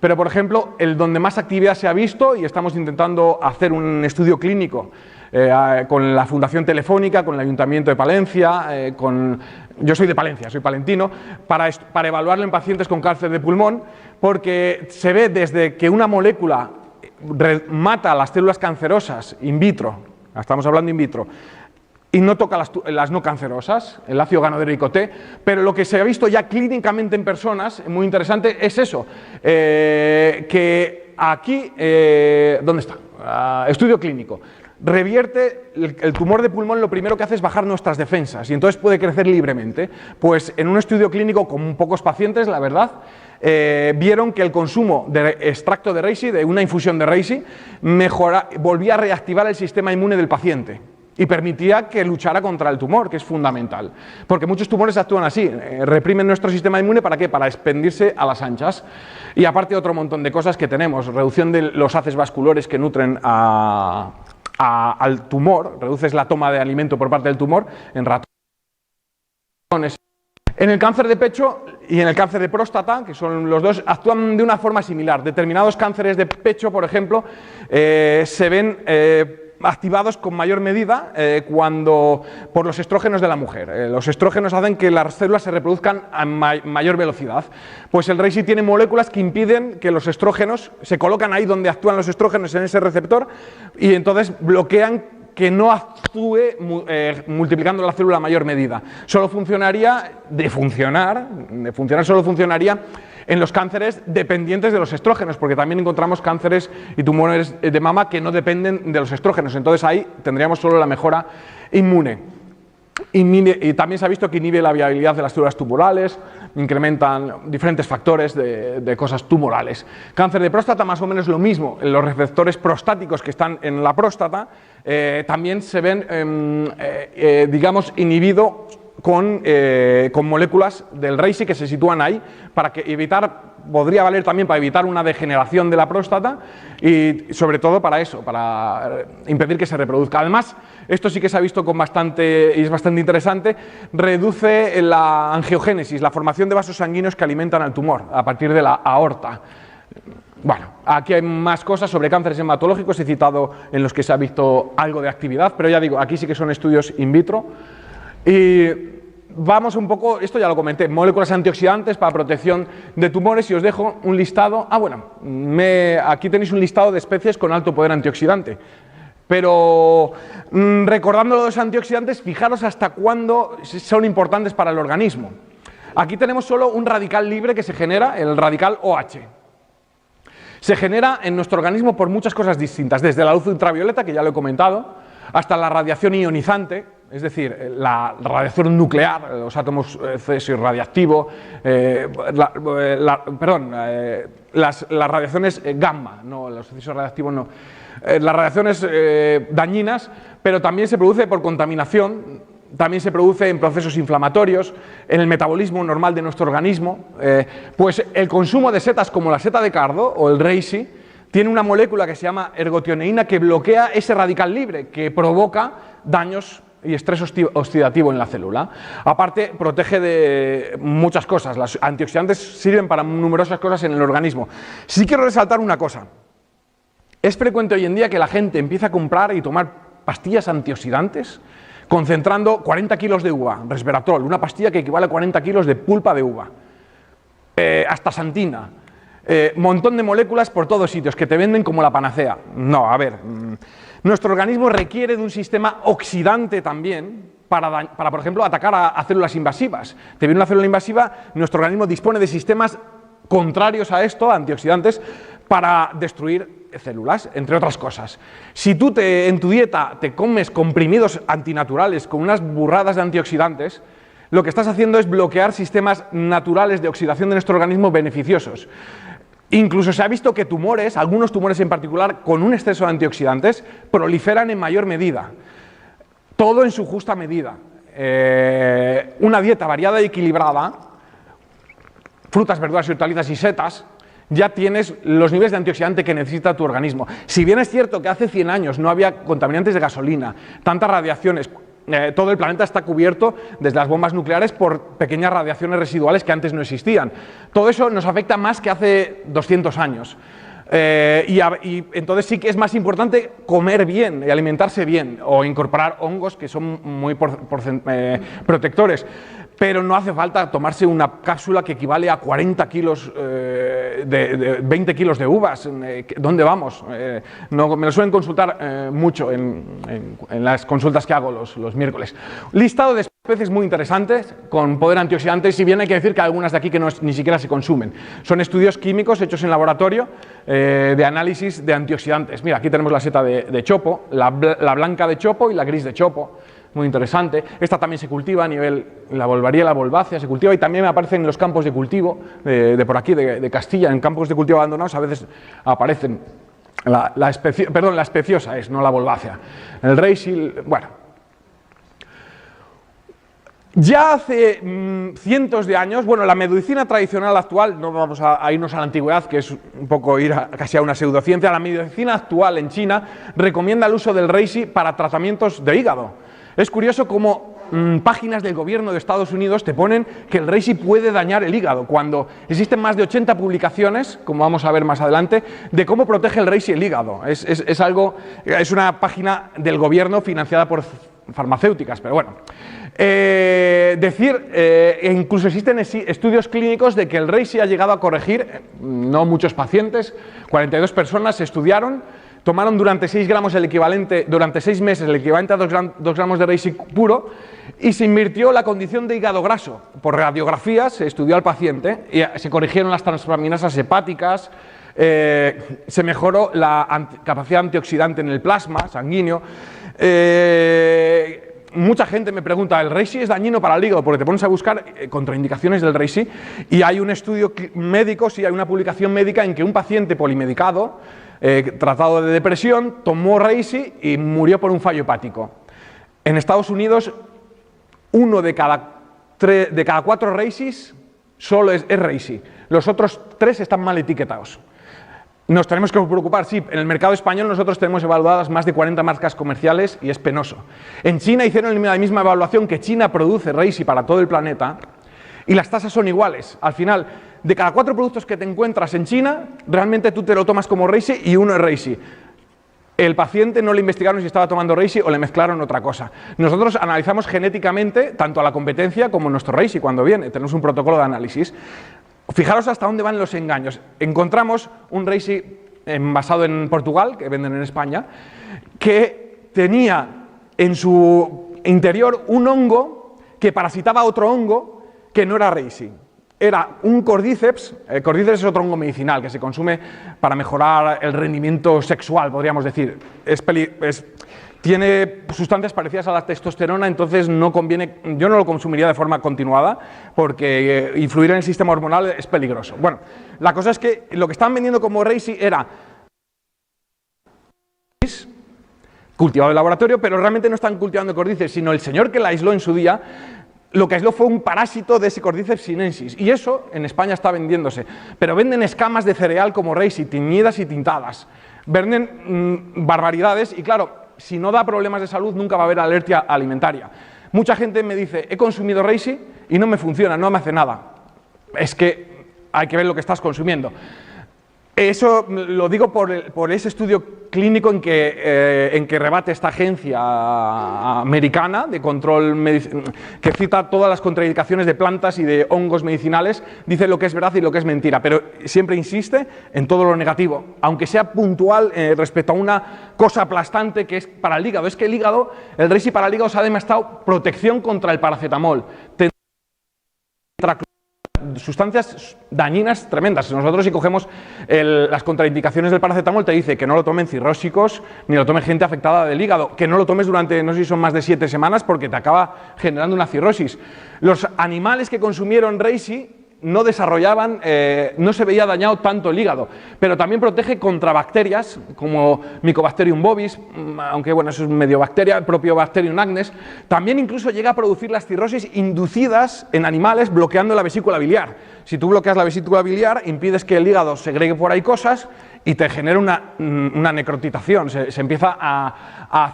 Pero, por ejemplo, el donde más actividad se ha visto, y estamos intentando hacer un estudio clínico con la Fundación Telefónica, con el Ayuntamiento de Palencia, yo soy de Palencia, soy palentino, para evaluarlo en pacientes con cáncer de pulmón, porque se ve desde que una molécula mata las células cancerosas in vitro, estamos hablando in vitro, y no toca las no cancerosas, el ácido ganodérico T, pero lo que se ha visto ya clínicamente en personas, muy interesante, es eso, que aquí, ¿dónde está? Estudio clínico. Revierte el tumor de pulmón, lo primero que hace es bajar nuestras defensas y entonces puede crecer libremente. Pues en un estudio clínico con pocos pacientes, la verdad, vieron que el consumo de extracto de reishi, de una infusión de reishi, volvía a reactivar el sistema inmune del paciente y permitía que luchara contra el tumor, que es fundamental. Porque muchos tumores actúan así, reprimen nuestro sistema inmune, ¿para qué? Para expandirse a las anchas. Y aparte otro montón de cosas que tenemos, reducción de los haces vasculares que nutren al tumor, reduces la toma de alimento por parte del tumor en ratones. En el cáncer de pecho y en el cáncer de próstata, que son los dos, actúan de una forma similar. Determinados cánceres de pecho, por ejemplo, se ven activados con mayor medida por los estrógenos de la mujer. Los estrógenos hacen que las células se reproduzcan a mayor velocidad. Pues el reishi tiene moléculas que impiden que los estrógenos se colocan ahí donde actúan los estrógenos, en ese receptor, y entonces bloquean que no actúe multiplicando la célula a mayor medida. Solo funcionaría, solo funcionaría en los cánceres dependientes de los estrógenos, porque también encontramos cánceres y tumores de mama que no dependen de los estrógenos. Entonces ahí tendríamos solo la mejora inmune. Y también se ha visto que inhibe la viabilidad de las células tumorales, incrementan diferentes factores de cosas tumorales. Cáncer de próstata, más o menos lo mismo. Los receptores prostáticos que están en la próstata también se ven, digamos, inhibidos con moléculas del reishi que se sitúan ahí para podría valer también para evitar una degeneración de la próstata y sobre todo para eso, para impedir que se reproduzca. Además, esto sí que se ha visto y es bastante interesante, reduce la angiogénesis, la formación de vasos sanguíneos que alimentan al tumor a partir de la aorta. Bueno, aquí hay más cosas sobre cánceres hematológicos, he citado en los que se ha visto algo de actividad, pero ya digo, aquí sí que son estudios in vitro. Y vamos un poco, esto ya lo comenté, moléculas antioxidantes para protección de tumores, y os dejo un listado. Aquí tenéis un listado de especies con alto poder antioxidante. Pero recordando los antioxidantes, fijaros hasta cuándo son importantes para el organismo. Aquí tenemos solo un radical libre que se genera, el radical OH. Se genera en nuestro organismo por muchas cosas distintas, desde la luz ultravioleta, que ya lo he comentado, hasta la radiación ionizante, es decir, la radiación nuclear, los átomos cesio radiactivo, las radiaciones gamma, no, los cesio radiactivos no, las radiaciones dañinas, pero también se produce por contaminación, también se produce en procesos inflamatorios, en el metabolismo normal de nuestro organismo. Pues el consumo de setas como la seta de cardo o el reishi tiene una molécula que se llama ergotioneína que bloquea ese radical libre que provoca daños y estrés oxidativo en la célula. Aparte, protege de muchas cosas. Los antioxidantes sirven para numerosas cosas en el organismo. Sí quiero resaltar una cosa. Es frecuente hoy en día que la gente empiece a comprar y tomar pastillas antioxidantes concentrando 40 kilos de uva, resveratrol, una pastilla que equivale a 40 kilos de pulpa de uva, astaxantina, montón de moléculas por todos sitios que te venden como la panacea. No, a ver, nuestro organismo requiere de un sistema oxidante también para por ejemplo, atacar a células invasivas. Te viene una célula invasiva, nuestro organismo dispone de sistemas contrarios a esto, antioxidantes, para destruir células, entre otras cosas. Si tú en tu dieta te comes comprimidos antinaturales con unas burradas de antioxidantes, lo que estás haciendo es bloquear sistemas naturales de oxidación de nuestro organismo beneficiosos. Incluso se ha visto que tumores, algunos tumores en particular, con un exceso de antioxidantes, proliferan en mayor medida. Todo en su justa medida. Una dieta variada y equilibrada, frutas, verduras y hortalizas y setas, ya tienes los niveles de antioxidante que necesita tu organismo. Si bien es cierto que hace 100 años no había contaminantes de gasolina, tantas radiaciones, todo el planeta está cubierto desde las bombas nucleares por pequeñas radiaciones residuales que antes no existían. Todo eso nos afecta más que hace 200 años. Y entonces sí que es más importante comer bien y alimentarse bien o incorporar hongos que son muy protectores. Pero no hace falta tomarse una cápsula que equivale a 40 kilos, 20 kilos de uvas. ¿Dónde vamos? No, me lo suelen consultar mucho en las consultas que hago los miércoles. Listado de especies muy interesantes con poder antioxidante, si bien hay que decir que hay algunas de aquí que ni siquiera se consumen. Son estudios químicos hechos en laboratorio de análisis de antioxidantes. Mira, aquí tenemos la seta de chopo, la blanca de chopo y la gris de chopo. Muy interesante. Esta también se cultiva a nivel, la volvácea se cultiva y también aparecen en los campos de cultivo de por aquí, de Castilla, en campos de cultivo abandonados a veces aparecen. La especiosa es, no la volvácea. El reishi, bueno. Ya hace cientos de años, bueno, la medicina tradicional actual, no vamos a irnos a la antigüedad, que es un poco ir casi a una pseudociencia, la medicina actual en China recomienda el uso del reishi para tratamientos de hígado. Es curioso cómo páginas del gobierno de Estados Unidos te ponen que el reishi puede dañar el hígado, cuando existen más de 80 publicaciones, como vamos a ver más adelante, de cómo protege el reishi el hígado. Es una página del gobierno financiada por farmacéuticas, pero bueno. Incluso existen estudios clínicos de que el reishi ha llegado a corregir, no muchos pacientes, 42 personas se estudiaron, tomaron durante 6 meses el equivalente a 2 gramos de reishi puro y se invirtió la condición de hígado graso. Por radiografías se estudió al paciente y se corrigieron las transaminasas hepáticas, se mejoró la capacidad antioxidante en el plasma sanguíneo. Mucha gente me pregunta, ¿el reishi es dañino para el hígado? Porque te pones a buscar contraindicaciones del reishi y hay un estudio médico, sí, hay una publicación médica en que un paciente polimedicado, tratado de depresión, tomó reishi y murió por un fallo hepático. En Estados Unidos, 1 de cada 4 reishis solo es reishi. Los otros 3 están mal etiquetados. Nos tenemos que preocupar, sí, en el mercado español nosotros tenemos evaluadas más de 40 marcas comerciales y es penoso. En China hicieron la misma evaluación, que China produce reishi para todo el planeta y las tasas son iguales. Al final, de cada 4 productos que te encuentras en China, realmente tú te lo tomas como reishi y 1 es reishi. El paciente no le investigaron si estaba tomando reishi o le mezclaron otra cosa. Nosotros analizamos genéticamente tanto a la competencia como nuestro reishi cuando viene, tenemos un protocolo de análisis. Fijaros hasta dónde van los engaños. Encontramos un reishi basado en Portugal, que venden en España, que tenía en su interior un hongo que parasitaba otro hongo que no era reishi. Era un cordíceps. El cordíceps es otro hongo medicinal que se consume para mejorar el rendimiento sexual, podríamos decir. Tiene sustancias parecidas a la testosterona, entonces no conviene, yo no lo consumiría de forma continuada porque influir en el sistema hormonal es peligroso. Bueno, la cosa es que lo que estaban vendiendo como reishi era cultivado en laboratorio, pero realmente no están cultivando cordíceps, sino el señor que la aisló en su día, lo que aisló fue un parásito de ese Cordyceps sinensis, y eso en España está vendiéndose, pero venden escamas de cereal como reishi, tiñidas y tintadas, venden barbaridades y claro, si no da problemas de salud, nunca va a haber alergia alimentaria. Mucha gente me dice, he consumido reishi y no me funciona, no me hace nada. Es que hay que ver lo que estás consumiendo. Eso lo digo por ese estudio clínico en que rebate esta agencia americana de control, que cita todas las contraindicaciones de plantas y de hongos medicinales, dice lo que es verdad y lo que es mentira, pero siempre insiste en todo lo negativo, aunque sea puntual respecto a una cosa aplastante que es para el hígado. Es que el reishi para el hígado se ha demostrado protección contra el paracetamol, sustancias dañinas tremendas. Nosotros si cogemos las contraindicaciones del paracetamol te dice que no lo tomen cirrósicos ni lo tome gente afectada del hígado, que no lo tomes durante, no sé si son más de 7 semanas porque te acaba generando una cirrosis. Los animales que consumieron reishi no desarrollaban, no se veía dañado tanto el hígado, pero también protege contra bacterias como Mycobacterium bovis, aunque bueno, eso es medio bacteria, el propio Bacterium agnes, también incluso llega a producir las cirrosis inducidas en animales bloqueando la vesícula biliar. Si tú bloqueas la vesícula biliar, impides que el hígado segregue por ahí cosas y te genera una necrotitación, se empieza a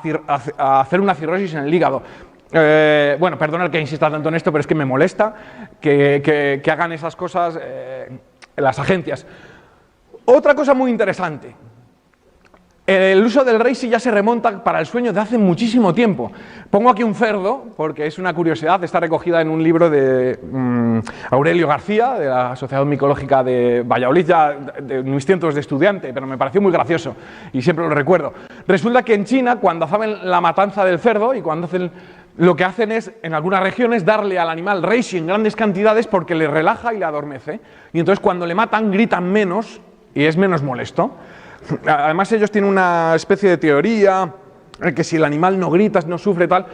hacer una cirrosis en el hígado. Bueno, perdona que insista tanto en esto, pero es que me molesta que hagan esas cosas las agencias. Otra cosa muy interesante, el uso del reishi ya se remonta para el sueño de hace muchísimo tiempo. Pongo aquí un cerdo, porque es una curiosidad, está recogida en un libro de Aurelio García, de la Asociación Micológica de Valladolid, ya de mis tiempos de estudiante, pero me pareció muy gracioso y siempre lo recuerdo. Resulta que en China, cuando hacen la matanza del cerdo y cuando hacen... Lo que hacen es, en algunas regiones, darle al animal reishi en grandes cantidades porque le relaja y le adormece. Y entonces cuando le matan gritan menos y es menos molesto. Además ellos tienen una especie de teoría que si el animal no grita, no sufre tal,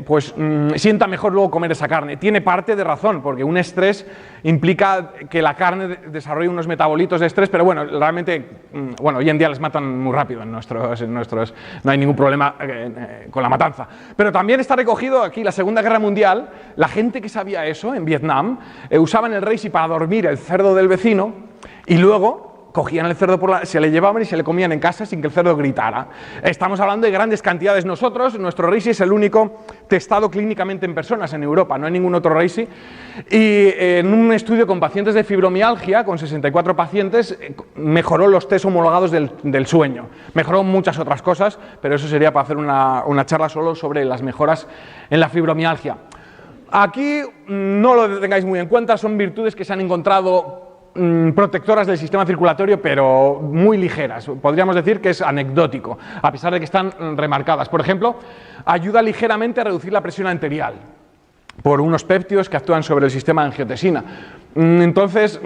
pues sienta mejor luego comer esa carne. Tiene parte de razón, porque un estrés implica que la carne desarrolle unos metabolitos de estrés, pero bueno, realmente, bueno, hoy en día les matan muy rápido en nuestros no hay ningún problema con la matanza. Pero también está recogido aquí la Segunda Guerra Mundial, la gente que sabía eso en Vietnam, usaban el reishi para dormir el cerdo del vecino y luego cogían el cerdo, se le llevaban y se le comían en casa sin que el cerdo gritara. Estamos hablando de grandes cantidades. Nuestro Reishi es el único testado clínicamente en personas en Europa, no hay ningún otro Reishi. Y en un estudio con pacientes de fibromialgia, con 64 pacientes, mejoró los test homologados del sueño. Mejoró muchas otras cosas, pero eso sería para hacer una charla solo sobre las mejoras en la fibromialgia. Aquí no lo tengáis muy en cuenta, son virtudes que se han encontrado protectoras del sistema circulatorio, pero muy ligeras. Podríamos decir que es anecdótico, a pesar de que están remarcadas. Por ejemplo, ayuda ligeramente a reducir la presión arterial por unos péptidos que actúan sobre el sistema de angiotensina. Entonces,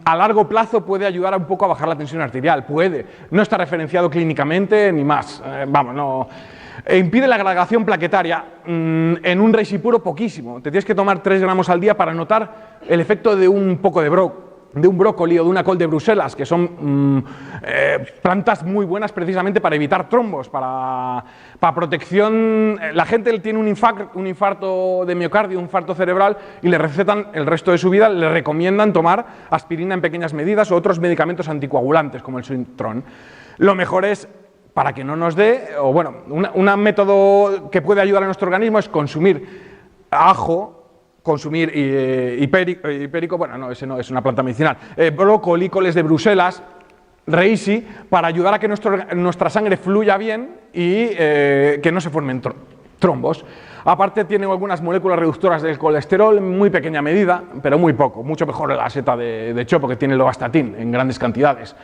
a largo plazo puede ayudar un poco a bajar la tensión arterial. Puede. No está referenciado clínicamente ni más. Vamos, no. Impide la agregación plaquetaria. En un Reishi puro, poquísimo. Te tienes que tomar 3 gramos al día para notar el efecto de un poco de un brócoli o de una col de Bruselas, que son plantas muy buenas precisamente para evitar trombos, para protección. La gente tiene un infarto de miocardio, un infarto cerebral, y le recetan el resto de su vida, le recomiendan tomar aspirina en pequeñas medidas o otros medicamentos anticoagulantes como el Sintron. Lo mejor es, para que no nos dé, o bueno, un método que puede ayudar a nuestro organismo es consumir ajo, consumir hipérico, bueno, no, ese no es una planta medicinal, brócoli, coles de Bruselas, Reishi, para ayudar a que nuestra sangre fluya bien y que no se formen trombos. Aparte tiene algunas moléculas reductoras del colesterol en muy pequeña medida, pero muy poco, mucho mejor la seta de chopo, que tiene lovastatin en grandes cantidades.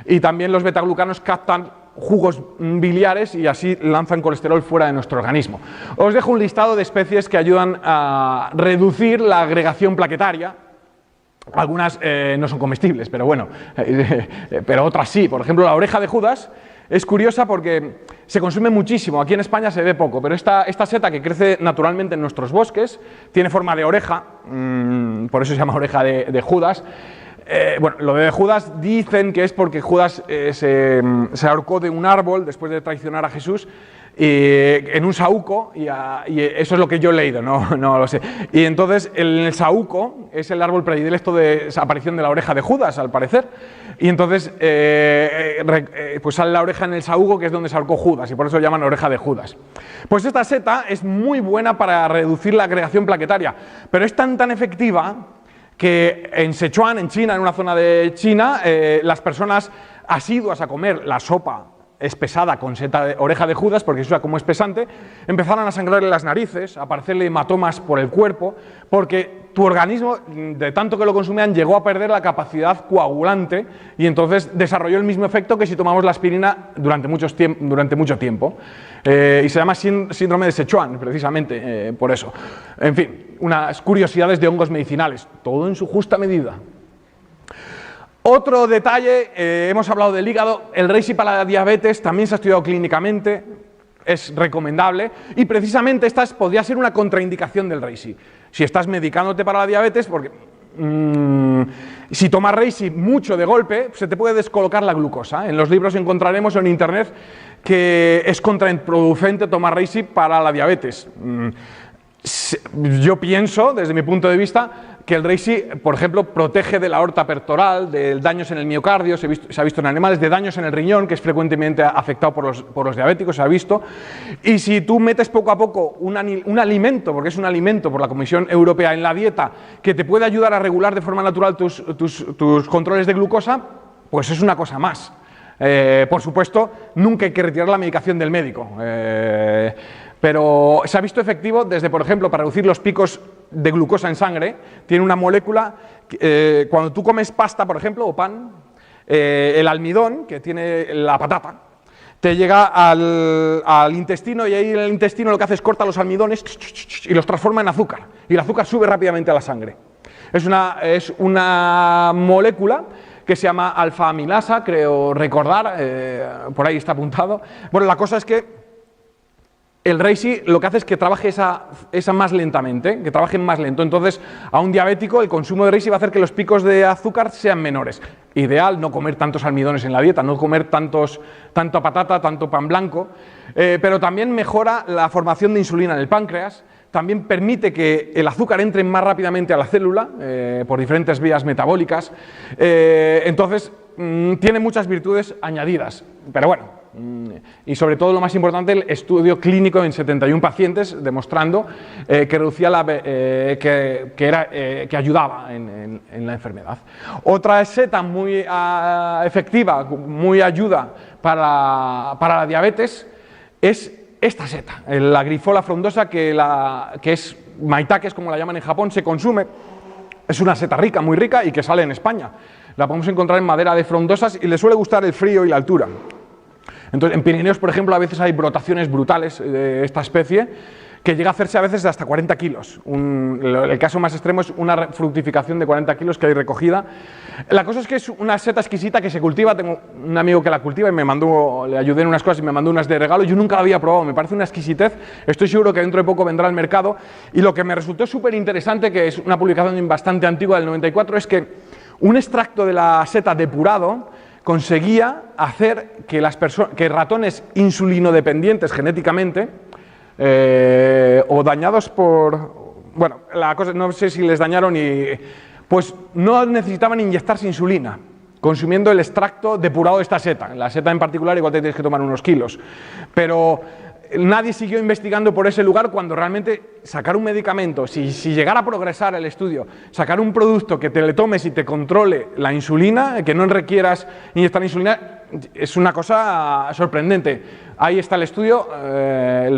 Y también los betaglucanos captan jugos biliares y así lanzan colesterol fuera de nuestro organismo. Os dejo un listado de especies que ayudan a reducir la agregación plaquetaria. Algunas no son comestibles, pero bueno, pero otras sí. Por ejemplo, la oreja de Judas es curiosa porque se consume muchísimo. Aquí en España se ve poco, pero esta seta, que crece naturalmente en nuestros bosques, tiene forma de oreja, por eso se llama oreja de Judas. Bueno, lo de Judas dicen que es porque Judas se ahorcó de un árbol después de traicionar a Jesús en un saúco, y eso es lo que yo he leído, no lo sé. Y entonces el saúco es el árbol predilecto de esa aparición de la oreja de Judas, al parecer. Y entonces pues sale la oreja en el saúco, que es donde se ahorcó Judas, y por eso llaman oreja de Judas. Pues esta seta es muy buena para reducir la agregación plaquetaria, pero es tan efectiva que en Sichuan, en China, en una zona de China, las personas asiduas a comer la sopa espesada con oreja de Judas, porque se usa como espesante, empezaron a sangrarle las narices, a aparecerle hematomas por el cuerpo, porque tu organismo, de tanto que lo consumían, llegó a perder la capacidad coagulante y entonces desarrolló el mismo efecto que si tomamos la aspirina durante mucho tiempo. Y se llama síndrome de Sichuan, precisamente por eso. En fin, unas curiosidades de hongos medicinales, todo en su justa medida. Otro detalle, hemos hablado del hígado, el Reishi para la diabetes también se ha estudiado clínicamente, es recomendable, y precisamente esta podría ser una contraindicación del Reishi. Si estás medicándote para la diabetes, porque si tomas Reishi mucho de golpe, se te puede descolocar la glucosa. En los libros encontraremos en internet que es contraproducente tomar Reishi para la diabetes. Yo pienso, desde mi punto de vista, que el Reishi, por ejemplo, protege de la aorta pectoral, de daños en el miocardio, se ha visto en animales, de daños en el riñón, que es frecuentemente afectado por los diabéticos, se ha visto. Y si tú metes poco a poco un alimento, porque es un alimento por la Comisión Europea en la dieta, que te puede ayudar a regular de forma natural tus controles de glucosa, pues es una cosa más. Por supuesto, nunca hay que retirar la medicación del médico. Pero se ha visto efectivo desde, por ejemplo, para reducir los picos de glucosa en sangre. Tiene una molécula, cuando tú comes pasta, por ejemplo, o pan, el almidón, que tiene la patata, te llega al intestino, y ahí en el intestino lo que hace es corta los almidones y los transforma en azúcar. Y el azúcar sube rápidamente a la sangre. Es una molécula que se llama alfa-amilasa, creo recordar, por ahí está apuntado. Bueno, la cosa es que el Reishi lo que hace es que trabaje esa más lentamente, que trabaje más lento. Entonces, a un diabético el consumo de Reishi va a hacer que los picos de azúcar sean menores. Ideal no comer tantos almidones en la dieta, no comer tanta patata, tanto pan blanco, pero también mejora la formación de insulina en el páncreas. También permite que el azúcar entre más rápidamente a la célula por diferentes vías metabólicas. Entonces, tiene muchas virtudes añadidas, pero bueno, y sobre todo lo más importante, el estudio clínico en 71 pacientes demostrando que reducía que ayudaba en la enfermedad. Otra seta muy efectiva, muy ayuda para la diabetes es esta seta, la Grifola frondosa, que es maitake, como la llaman en Japón, se consume. Es una seta rica, muy rica, y que sale en España. La podemos encontrar en madera de frondosas y le suele gustar el frío y la altura. Entonces, en Pirineos, por ejemplo, a veces hay brotaciones brutales de esta especie, que llega a hacerse a veces de hasta 40 kilos. El caso más extremo es una fructificación de 40 kilos que hay recogida. La cosa es que es una seta exquisita que se cultiva. Tengo un amigo que la cultiva y le ayudé en unas cosas y me mandó unas de regalo. Yo nunca la había probado, me parece una exquisitez. Estoy seguro que dentro de poco vendrá al mercado. Y lo que me resultó súper interesante, que es una publicación bastante antigua del 94, es que un extracto de la seta depurado conseguía hacer que ratones insulinodependientes genéticamente, o dañados por... Bueno, la cosa, no sé si les dañaron pues no necesitaban inyectarse insulina, consumiendo el extracto depurado de esta seta. La seta en particular igual te tienes que tomar unos kilos. Pero nadie siguió investigando por ese lugar cuando realmente sacar un medicamento, si llegara a progresar el estudio, sacar un producto que te le tomes y te controle la insulina, que no requieras inyectar insulina, es una cosa sorprendente. Ahí está el estudio,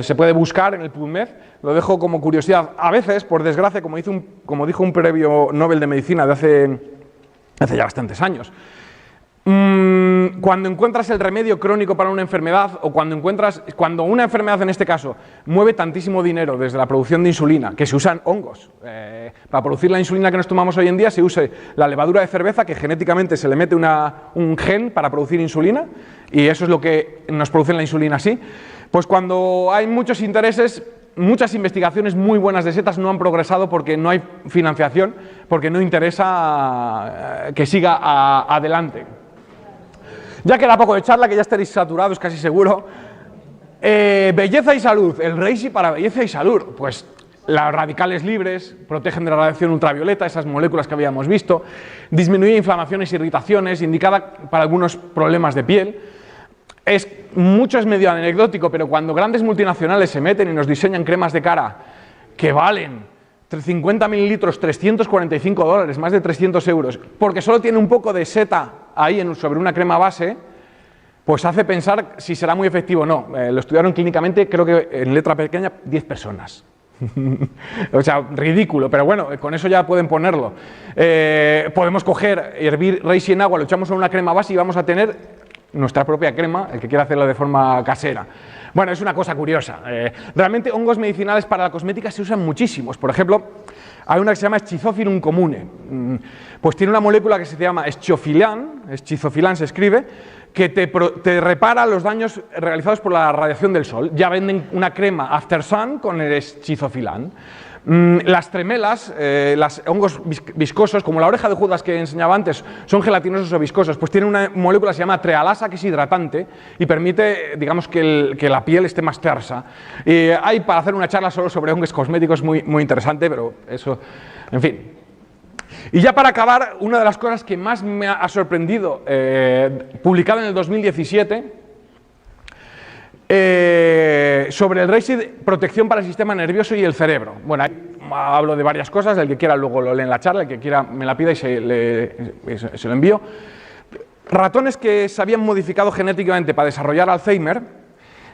se puede buscar en el PubMed, lo dejo como curiosidad. A veces, por desgracia, como dijo un premio Nobel de Medicina de hace ya bastantes años, cuando encuentras el remedio crónico para una enfermedad, o cuando una enfermedad en este caso mueve tantísimo dinero desde la producción de insulina, que se usan hongos, para producir la insulina que nos tomamos hoy en día se usa la levadura de cerveza, que genéticamente se le mete un gen para producir insulina, y eso es lo que nos produce la insulina así. Pues cuando hay muchos intereses, muchas investigaciones muy buenas de setas no han progresado porque no hay financiación, porque no interesa que siga adelante. Ya queda poco de charla, que ya estaréis saturados casi seguro. Belleza y salud, el Reishi para belleza y salud. Pues las radicales libres protegen de la radiación ultravioleta, esas moléculas que habíamos visto, disminuye inflamaciones e irritaciones, indicada para algunos problemas de piel. Mucho es medio anecdótico, pero cuando grandes multinacionales se meten y nos diseñan cremas de cara que valen 50 mililitros, $345, más de 300 euros, porque solo tiene un poco de seta ahí sobre una crema base, pues hace pensar si será muy efectivo o no. Lo estudiaron clínicamente, creo que en letra pequeña, 10 personas. O sea, ridículo, pero bueno, con eso ya pueden ponerlo. Podemos hervir Reishi en agua, lo echamos en una crema base y vamos a tener nuestra propia crema, el que quiera hacerla de forma casera. Bueno, es una cosa curiosa. Realmente hongos medicinales para la cosmética se usan muchísimos. Por ejemplo, hay una que se llama Schizophilum comune. Pues tiene una molécula que se llama schizofilan se escribe, que te repara los daños realizados por la radiación del sol. Ya venden una crema After Sun con el schizofilan. Las tremelas, los hongos viscosos, como la oreja de Judas que enseñaba antes, son gelatinosos o viscosos, pues tienen una molécula que se llama trealasa, que es hidratante y permite, digamos, que la piel esté más tersa. Hay para hacer una charla solo sobre hongos cosméticos muy, muy interesante, pero eso, en fin. Y ya para acabar, una de las cosas que más me ha sorprendido, publicada en el 2017, sobre el Reishi, protección para el sistema nervioso y el cerebro. Bueno, hablo de varias cosas, el que quiera luego lo lee en la charla, el que quiera me la pida y se lo envío. Ratones que se habían modificado genéticamente para desarrollar Alzheimer,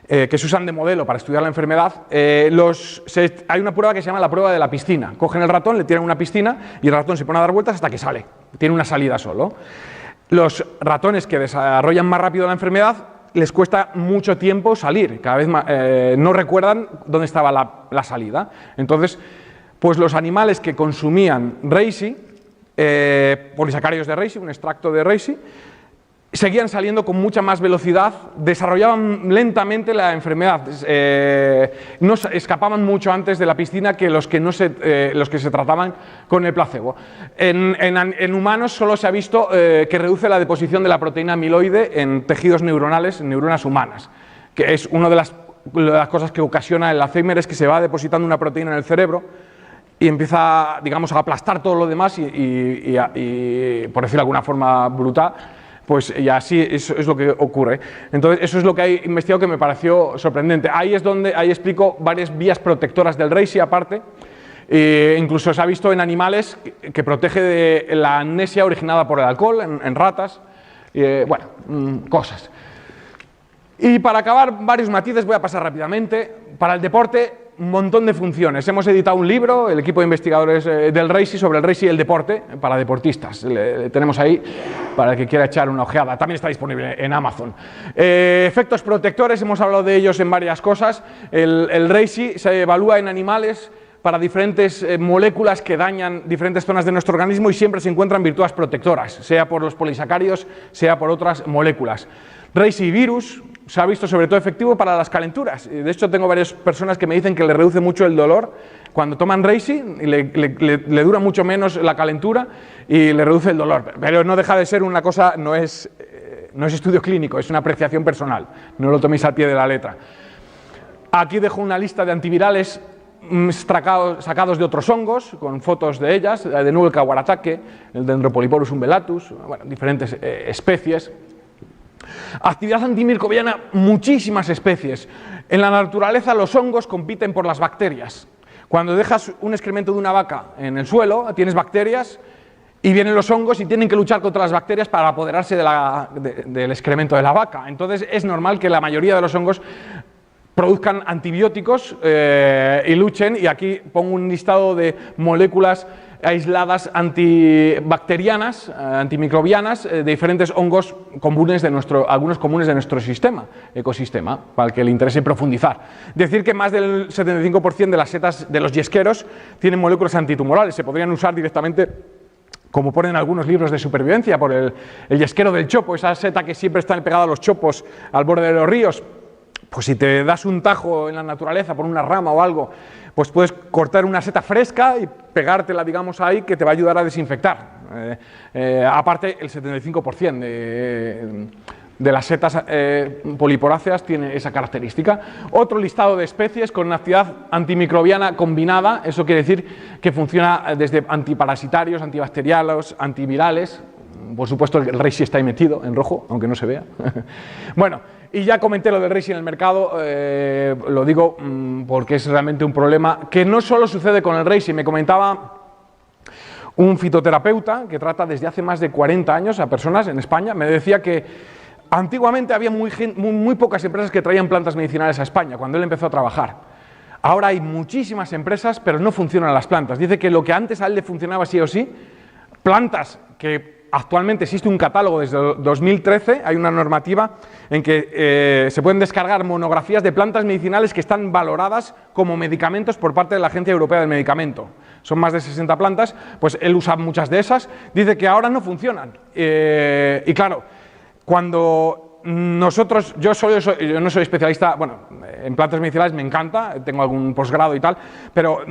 que se usan de modelo para estudiar la enfermedad, hay una prueba que se llama la prueba de la piscina. Cogen el ratón, le tiran una piscina y el ratón se pone a dar vueltas hasta que sale. Tiene una salida solo. Los ratones que desarrollan más rápido la enfermedad les cuesta mucho tiempo salir, cada vez más, no recuerdan dónde estaba la salida. Entonces, pues los animales que consumían Reishi, polisacáridos de Reishi, un extracto de Reishi, seguían saliendo con mucha más velocidad, desarrollaban lentamente la enfermedad, no escapaban mucho antes de la piscina que los que se trataban con el placebo. En humanos solo se ha visto que reduce la deposición de la proteína amiloide en tejidos neuronales, en neuronas humanas, que es una de las cosas que ocasiona el Alzheimer, es que se va depositando una proteína en el cerebro y empieza, digamos, a aplastar todo lo demás y por decirlo de alguna forma brutal, Pues y así eso es lo que ocurre. Entonces eso es lo que he investigado, que me pareció sorprendente. Ahí es donde explico varias vías protectoras del reishi aparte. Incluso se ha visto en animales que protege de la amnesia originada por el alcohol, en ratas, bueno, cosas. Y para acabar, varios matices, voy a pasar rápidamente. Para el deporte, un montón de funciones. Hemos editado un libro, el equipo de investigadores del reishi, sobre el reishi y el deporte, para deportistas. Le tenemos ahí para el que quiera echar una ojeada. También está disponible en Amazon. Efectos protectores, hemos hablado de ellos en varias cosas. El reishi se evalúa en animales para diferentes moléculas que dañan diferentes zonas de nuestro organismo y siempre se encuentran virtudes protectoras, sea por los polisacáridos, sea por otras moléculas. Reishi virus se ha visto sobre todo efectivo para las calenturas. De hecho, tengo varias personas que me dicen que le reduce mucho el dolor cuando toman reishi y le dura mucho menos la calentura y le reduce el dolor. Pero no deja de ser una cosa, no es estudio clínico, es una apreciación personal. No lo toméis al pie de la letra. Aquí dejo una lista de antivirales sacados de otros hongos, con fotos de ellas, de nuevo el Kawaratake, el Dendropolyporus umbellatus, bueno, diferentes especies. Actividad antimicrobiana, muchísimas especies. En la naturaleza los hongos compiten por las bacterias. Cuando dejas un excremento de una vaca en el suelo, tienes bacterias y vienen los hongos y tienen que luchar contra las bacterias para apoderarse del excremento de la vaca. Entonces es normal que la mayoría de los hongos produzcan antibióticos y luchen, y aquí pongo un listado de moléculas aisladas antibacterianas, antimicrobianas, de diferentes hongos comunes algunos comunes de nuestro ecosistema, para el que le interese profundizar. Decir que más del 75% de las setas de los yesqueros tienen moléculas antitumorales, se podrían usar directamente, como ponen algunos libros de supervivencia, por el yesquero del chopo, esa seta que siempre está pegada a los chopos al borde de los ríos. Pues si te das un tajo en la naturaleza por una rama o algo, pues puedes cortar una seta fresca y pegártela, digamos, ahí, que te va a ayudar a desinfectar. Aparte, el 75% de las setas poliporáceas tiene esa característica. Otro listado de especies con una actividad antimicrobiana combinada, eso quiere decir que funciona desde antiparasitarios, antibacteriales, antivirales. Por supuesto, el reishi está ahí metido en rojo, aunque no se vea. Bueno, y ya comenté lo del reishi en el mercado, lo digo porque es realmente un problema que no solo sucede con el reishi. Me comentaba un fitoterapeuta que trata desde hace más de 40 años a personas en España, me decía que antiguamente había muy pocas empresas que traían plantas medicinales a España cuando él empezó a trabajar. Ahora hay muchísimas empresas, pero no funcionan las plantas. Dice que lo que antes a él le funcionaba sí o sí, plantas que actualmente existe un catálogo desde 2013, hay una normativa en que se pueden descargar monografías de plantas medicinales que están valoradas como medicamentos por parte de la Agencia Europea del Medicamento. Son más de 60 plantas, pues él usa muchas de esas, dice que ahora no funcionan. Y claro, cuando nosotros, yo no soy especialista, bueno, en plantas medicinales me encanta, tengo algún posgrado y tal, pero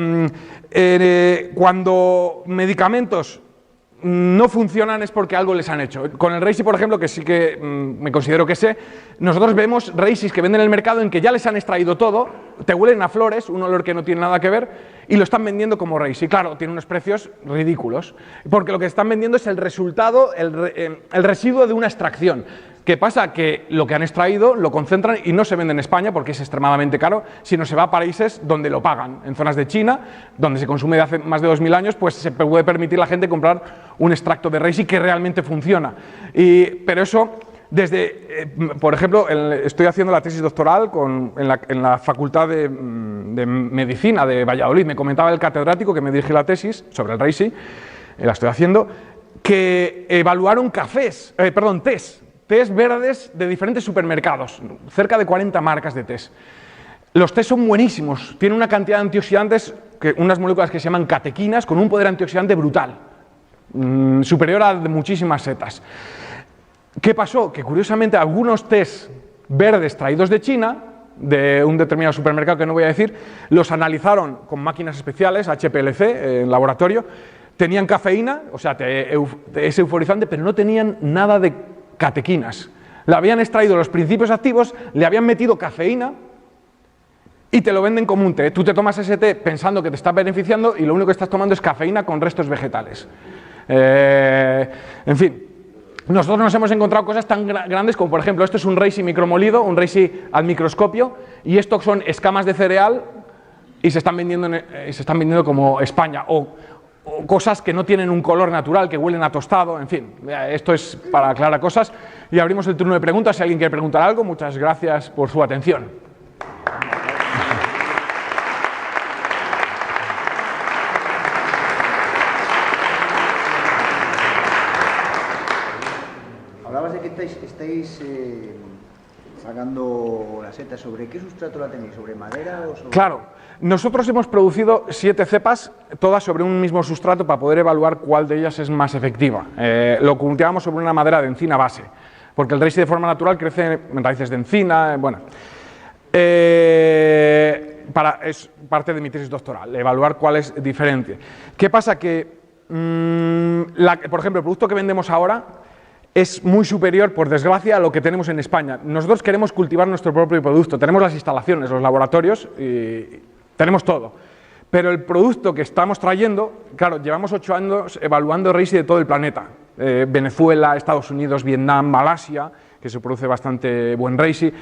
cuando medicamentos no funcionan es porque algo les han hecho. Con el reishi, por ejemplo, que sí que me considero que sé, nosotros vemos reishis que venden en el mercado en que ya les han extraído todo, te huelen a flores, un olor que no tiene nada que ver, y lo están vendiendo como reishi. Claro, tiene unos precios ridículos, porque lo que están vendiendo es el resultado, el residuo de una extracción. ¿Qué pasa? Que lo que han extraído lo concentran y no se vende en España porque es extremadamente caro, sino se va a países donde lo pagan. En zonas de China, donde se consume de hace más de 2000 años, pues se puede permitir a la gente comprar un extracto de reishi que realmente funciona. Pero eso, por ejemplo, estoy haciendo la tesis doctoral en la Facultad de Medicina de Valladolid. Me comentaba el catedrático que me dirige la tesis sobre el reishi, la estoy haciendo, que evaluaron tés verdes de diferentes supermercados, cerca de 40 marcas de tés. Los tés son buenísimos, tienen una cantidad de antioxidantes, unas moléculas que se llaman catequinas, con un poder antioxidante brutal, superior a de muchísimas setas. ¿Qué pasó? Que curiosamente algunos tés verdes traídos de China, de un determinado supermercado que no voy a decir, los analizaron con máquinas especiales, HPLC, en laboratorio, tenían cafeína, o sea, es euforizante, pero no tenían nada de catequinas. Le habían extraído los principios activos, le habían metido cafeína y te lo venden como un té. Tú te tomas ese té pensando que te está beneficiando y lo único que estás tomando es cafeína con restos vegetales. En fin, nosotros nos hemos encontrado cosas tan grandes como, por ejemplo, esto es un reishi micromolido, un reishi al microscopio, y esto son escamas de cereal y se están vendiendo como España, o cosas que no tienen un color natural, que huelen a tostado, en fin, esto es para aclarar cosas. Y abrimos el turno de preguntas, si alguien quiere preguntar algo. Muchas gracias por su atención. Hablabas de que estáis sacando la seta. ¿Sobre qué sustrato la tenéis? ¿Sobre madera o sobre...? Claro, nosotros hemos producido 7 cepas, todas sobre un mismo sustrato, para poder evaluar cuál de ellas es más efectiva. Lo cultivamos sobre una madera de encina base, porque el reishi de forma natural crece en raíces de encina, bueno. Es parte de mi tesis doctoral, evaluar cuál es diferente. ¿Qué pasa? Que, por ejemplo, el producto que vendemos ahora es muy superior, por desgracia, a lo que tenemos en España. Nosotros queremos cultivar nuestro propio producto, tenemos las instalaciones, los laboratorios, y tenemos todo. Pero el producto que estamos trayendo, claro, llevamos 8 años evaluando reishi de todo el planeta. Venezuela, Estados Unidos, Vietnam, Malasia, que se produce bastante buen reishi.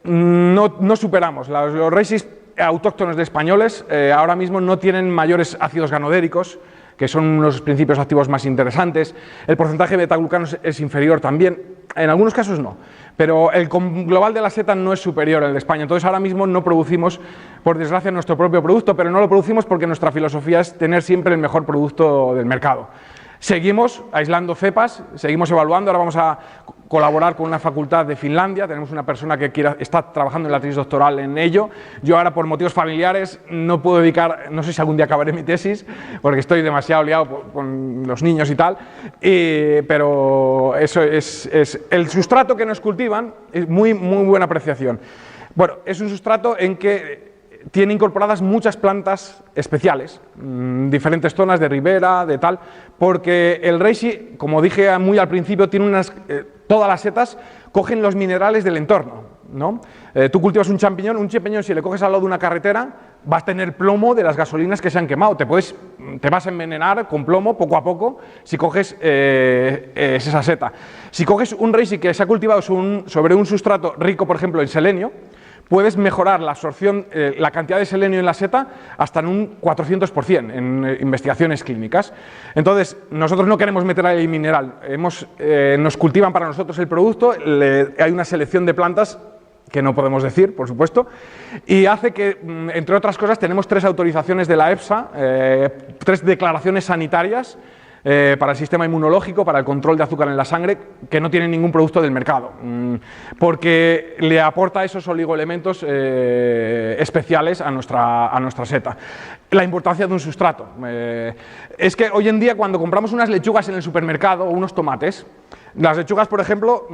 No superamos. Los reishis autóctonos de españoles ahora mismo no tienen mayores ácidos ganodéricos, que son unos principios activos más interesantes. El porcentaje de betaglucanos es inferior también, en algunos casos no, pero el global de la seta no es superior al de España. Entonces ahora mismo no producimos, por desgracia, nuestro propio producto, pero no lo producimos porque nuestra filosofía es tener siempre el mejor producto del mercado. Seguimos aislando cepas, seguimos evaluando. Ahora vamos a colaborar con una facultad de Finlandia, tenemos una persona que está trabajando en la tesis doctoral en ello. Yo ahora, por motivos familiares, no puedo dedicar, no sé si algún día acabaré mi tesis, porque estoy demasiado liado con los niños y tal, pero eso es el sustrato que nos cultivan, es muy buena apreciación. Bueno, es un sustrato en que tiene incorporadas muchas plantas especiales, diferentes zonas de ribera, de tal, porque el reishi, como dije muy al principio, tiene todas las setas cogen los minerales del entorno, ¿no? Tú cultivas un champiñón si le coges al lado de una carretera, vas a tener plomo de las gasolinas que se han quemado, te vas a envenenar con plomo poco a poco si coges esa seta. Si coges un reishi que se ha cultivado sobre un sustrato rico, por ejemplo, en selenio, puedes mejorar la absorción, la cantidad de selenio en la seta hasta en un 400% en investigaciones clínicas. Entonces, nosotros no queremos meter ahí el mineral, nos cultivan para nosotros el producto, hay una selección de plantas que no podemos decir, por supuesto, y hace que, entre otras cosas, tenemos 3 autorizaciones de la EFSA, 3 declaraciones sanitarias, para el sistema inmunológico, para el control de azúcar en la sangre, que no tienen ningún producto del mercado, porque le aporta esos oligoelementos especiales a nuestra seta. La importancia de un sustrato. Es que hoy en día, cuando compramos unas lechugas en el supermercado o unos tomates, las lechugas, por ejemplo,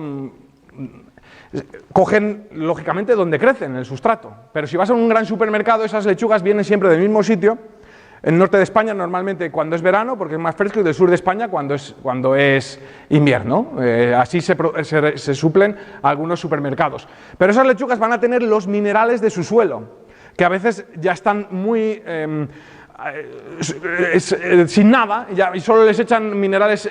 cogen lógicamente donde crecen, en el sustrato, pero si vas a un gran supermercado, esas lechugas vienen siempre del mismo sitio. El norte de España normalmente cuando es verano, porque es más fresco, y del sur de España cuando es invierno. Así se suplen algunos supermercados. Pero esas lechugas van a tener los minerales de su suelo, que a veces ya están muy sin nada, y solo les echan minerales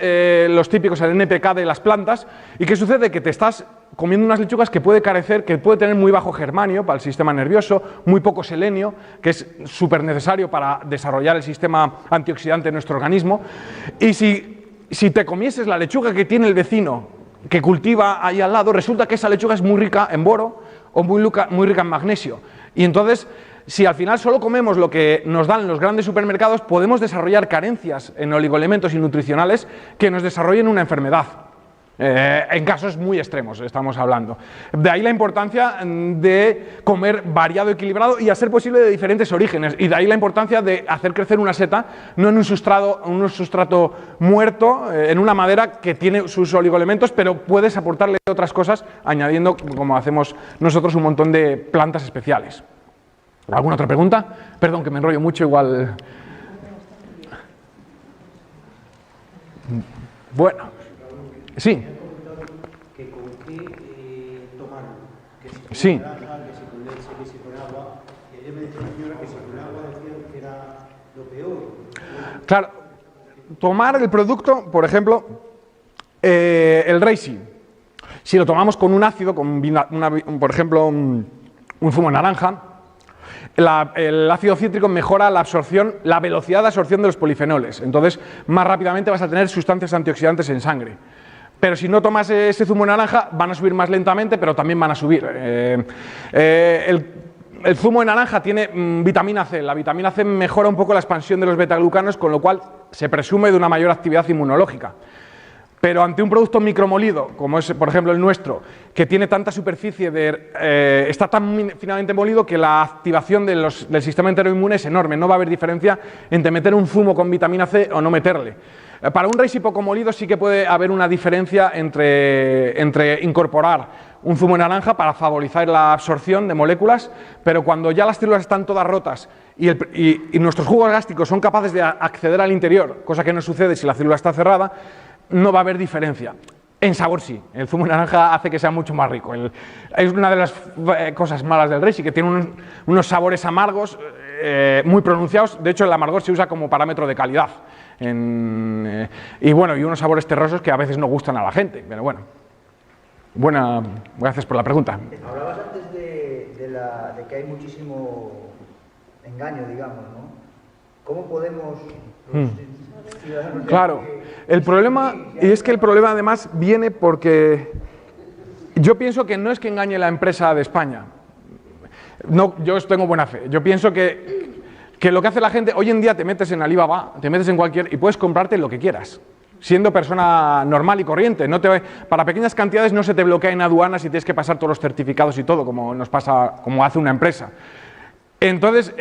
los típicos, el NPK de las plantas. ¿Y qué sucede? Que te estás comiendo unas lechugas que puede tener muy bajo germanio para el sistema nervioso, muy poco selenio, que es súper necesario para desarrollar el sistema antioxidante de nuestro organismo. Y si te comieses la lechuga que tiene el vecino que cultiva ahí al lado, resulta que esa lechuga es muy rica en boro o muy rica en magnesio. Y entonces, si al final solo comemos lo que nos dan los grandes supermercados, podemos desarrollar carencias en oligoelementos y nutricionales que nos desarrollen una enfermedad. En casos muy extremos estamos hablando. De ahí la importancia de comer variado, equilibrado y a ser posible de diferentes orígenes. Y de ahí la importancia de hacer crecer una seta, no en un sustrato muerto, en una madera que tiene sus oligoelementos, pero puedes aportarle otras cosas añadiendo, como hacemos nosotros, un montón de plantas especiales. ¿Alguna otra pregunta? Perdón, que me enrollo mucho, igual. Bueno, sí. ¿Que con qué tomarlo? Que si con Sí. naranja, que si con leche, que si con agua. Y ayer me decía la señora que si con agua decían que era lo peor. Claro, tomar el producto, por ejemplo, El reishi, si lo tomamos con un ácido, por ejemplo, un zumo de naranja, el ácido cítrico mejora la absorción, la velocidad de absorción de los polifenoles. Entonces, más rápidamente vas a tener sustancias antioxidantes en sangre. Pero si no tomas ese zumo de naranja, van a subir más lentamente, pero también van a subir. El zumo de naranja tiene vitamina C. La vitamina C mejora un poco la expansión de los betaglucanos, con lo cual se presume de una mayor actividad inmunológica. Pero ante un producto micromolido, como es por ejemplo el nuestro, que tiene tanta superficie, está tan finamente molido que la activación del sistema enteroinmune es enorme. No va a haber diferencia entre meter un zumo con vitamina C o no meterle. Para un reishi poco molido sí que puede haber una diferencia entre incorporar un zumo de naranja para favorecer la absorción de moléculas, pero cuando ya las células están todas rotas y nuestros jugos gástricos son capaces de acceder al interior, cosa que no sucede si la célula está cerrada, no va a haber diferencia. En sabor sí, el zumo de naranja hace que sea mucho más rico. Es una de las cosas malas del reishi, que tiene unos sabores amargos muy pronunciados. De hecho, el amargor se usa como parámetro de calidad. Y unos sabores terrosos que a veces no gustan a la gente, pero bueno. Gracias por la pregunta. Hablabas antes de que hay muchísimo engaño, digamos, ¿no? ¿Cómo podemos ciudadanos Claro, el problema, y es que el problema además viene porque yo pienso que no es que engañe la empresa de España. No, yo tengo buena fe. Yo pienso que lo que hace la gente, hoy en día te metes en Alibaba, te metes en y puedes comprarte lo que quieras, siendo persona normal y corriente. Para pequeñas cantidades no se te bloquea en aduanas y tienes que pasar todos los certificados y todo, como hace una empresa. Entonces,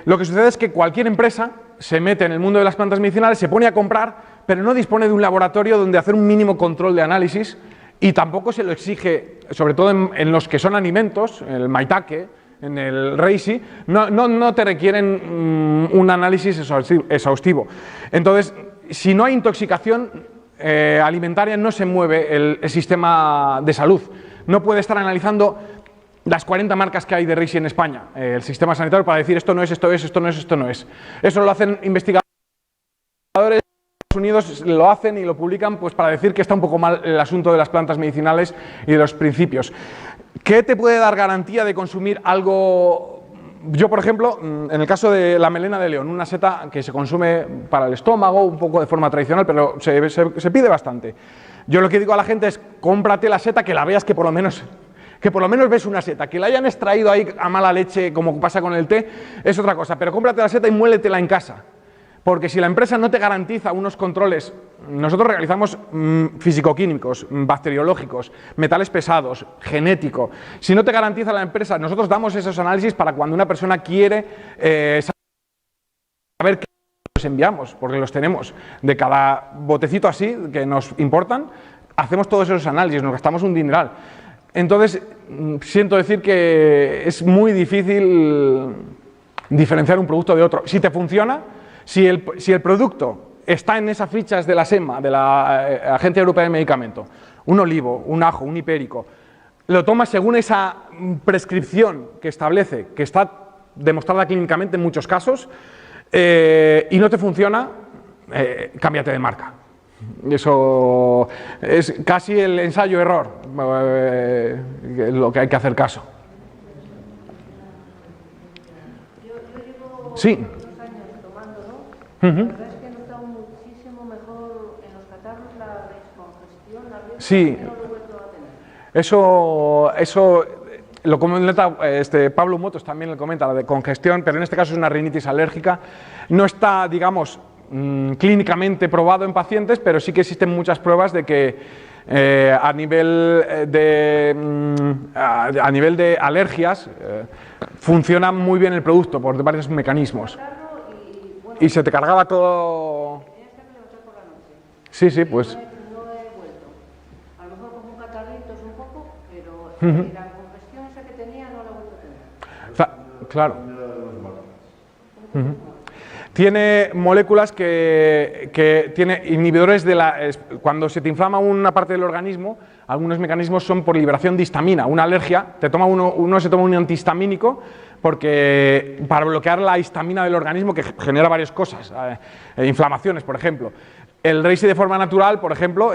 lo que sucede es que cualquier empresa se mete en el mundo de las plantas medicinales, se pone a comprar, pero no dispone de un laboratorio donde hacer un mínimo control de análisis, y tampoco se lo exige, sobre todo en los que son alimentos, en el maitake, en el reishi, no te requieren un análisis exhaustivo. Entonces, si no hay intoxicación alimentaria, no se mueve el sistema de salud. No puede estar analizando las 40 marcas que hay de reishi en España, el sistema sanitario, para decir esto no es, esto es, esto no es, esto no es. Eso lo hacen investigadores de Estados Unidos, lo hacen y lo publican pues para decir que está un poco mal el asunto de las plantas medicinales y de los principios. ¿Qué te puede dar garantía de consumir algo? Yo, por ejemplo, en el caso de la melena de león, una seta que se consume para el estómago, un poco de forma tradicional, pero se pide bastante. Yo lo que digo a la gente es, cómprate la seta, que la veas que por lo menos ves una seta. Que la hayan extraído ahí a mala leche, como pasa con el té, es otra cosa, pero cómprate la seta y muéletela en casa. Porque si la empresa no te garantiza unos controles, nosotros realizamos físico-químicos, bacteriológicos, metales pesados, genético. Si no te garantiza la empresa, nosotros damos esos análisis para cuando una persona quiere saber qué los enviamos, porque los tenemos. De cada botecito así que nos importan, hacemos todos esos análisis, nos gastamos un dineral. Entonces, siento decir que es muy difícil diferenciar un producto de otro. Si te funciona, si el producto está en esas fichas de la SEMA, de la Agencia Europea de Medicamento, un olivo, un ajo, un hipérico, lo tomas según esa prescripción que establece, que está demostrada clínicamente en muchos casos, y no te funciona, cámbiate de marca. Eso es casi el ensayo-error, lo que hay que hacer caso. Yo llevo Sí. 2 años tomándolo. La verdad es que he notado muchísimo mejor en los catarros la descongestión, la riesgo, Sí. que no lo he vuelto a tener. Eso lo comenta Pablo Motos, también lo comenta, la de congestión, pero en este caso es una rinitis alérgica. No está, digamos, clínicamente probado en pacientes, pero sí que existen muchas pruebas de que a nivel de alergias funciona muy bien el producto por varios mecanismos. Y se te cargaba todo. Sí, sí, pues. No he vuelto. A lo mejor con un catarrito es un poco, pero la congestión esa que tenía no la he vuelto a tener. Claro. Tiene moléculas que tiene inhibidores de cuando se te inflama una parte del organismo, algunos mecanismos son por liberación de histamina. Una alergia, uno se toma un antihistamínico para bloquear la histamina del organismo, que genera varias cosas, inflamaciones, por ejemplo. El Reishi de forma natural, por ejemplo,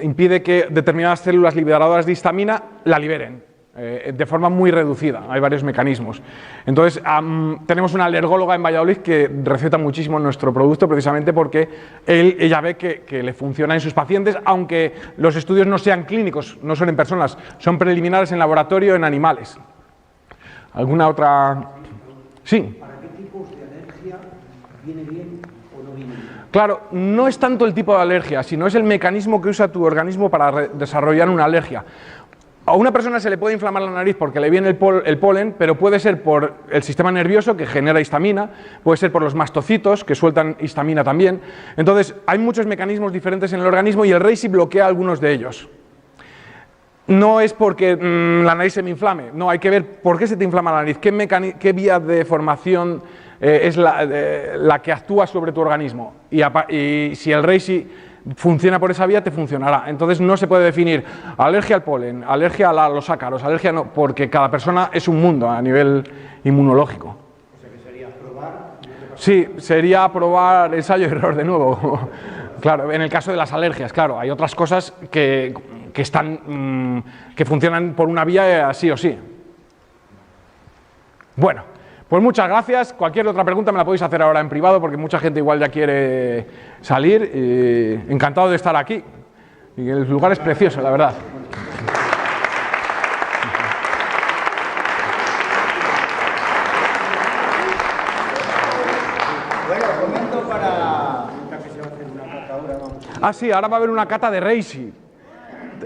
impide que determinadas células liberadoras de histamina la liberen de forma muy reducida. Hay varios mecanismos. Entonces, tenemos una alergóloga en Valladolid que receta muchísimo nuestro producto precisamente porque ella ve que le funciona en sus pacientes, aunque los estudios no sean clínicos, no son en personas, son preliminares en laboratorio en animales. ¿Alguna otra? Sí. ¿Para qué tipos de alergia viene bien o no viene bien? Claro, no es tanto el tipo de alergia, sino es el mecanismo que usa tu organismo para desarrollar una alergia. A una persona se le puede inflamar la nariz porque le viene el polen, pero puede ser por el sistema nervioso que genera histamina, puede ser por los mastocitos que sueltan histamina también. Entonces, hay muchos mecanismos diferentes en el organismo y el Reishi bloquea algunos de ellos. No es porque la nariz se me inflame, no, hay que ver por qué se te inflama la nariz, qué vía de formación es la que actúa sobre tu organismo. Y si el Reishi funciona por esa vía, te funcionará. Entonces no se puede definir alergia al polen, alergia a los ácaros, alergia no, porque cada persona es un mundo a nivel inmunológico. O sea que sería probar. Sí, sería probar ensayo y error de nuevo. Claro, en el caso de las alergias, claro, hay otras cosas que funcionan por una vía sí o sí. Bueno, pues muchas gracias. Cualquier otra pregunta me la podéis hacer ahora en privado porque mucha gente igual ya quiere salir. Encantado de estar aquí. Y el lugar es precioso, la verdad. Bueno, comento para... Ah, sí, ahora va a haber una cata de Reishi.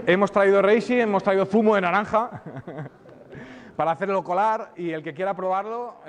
Hemos traído Reishi, hemos traído zumo de naranja para hacerlo colar y el que quiera probarlo...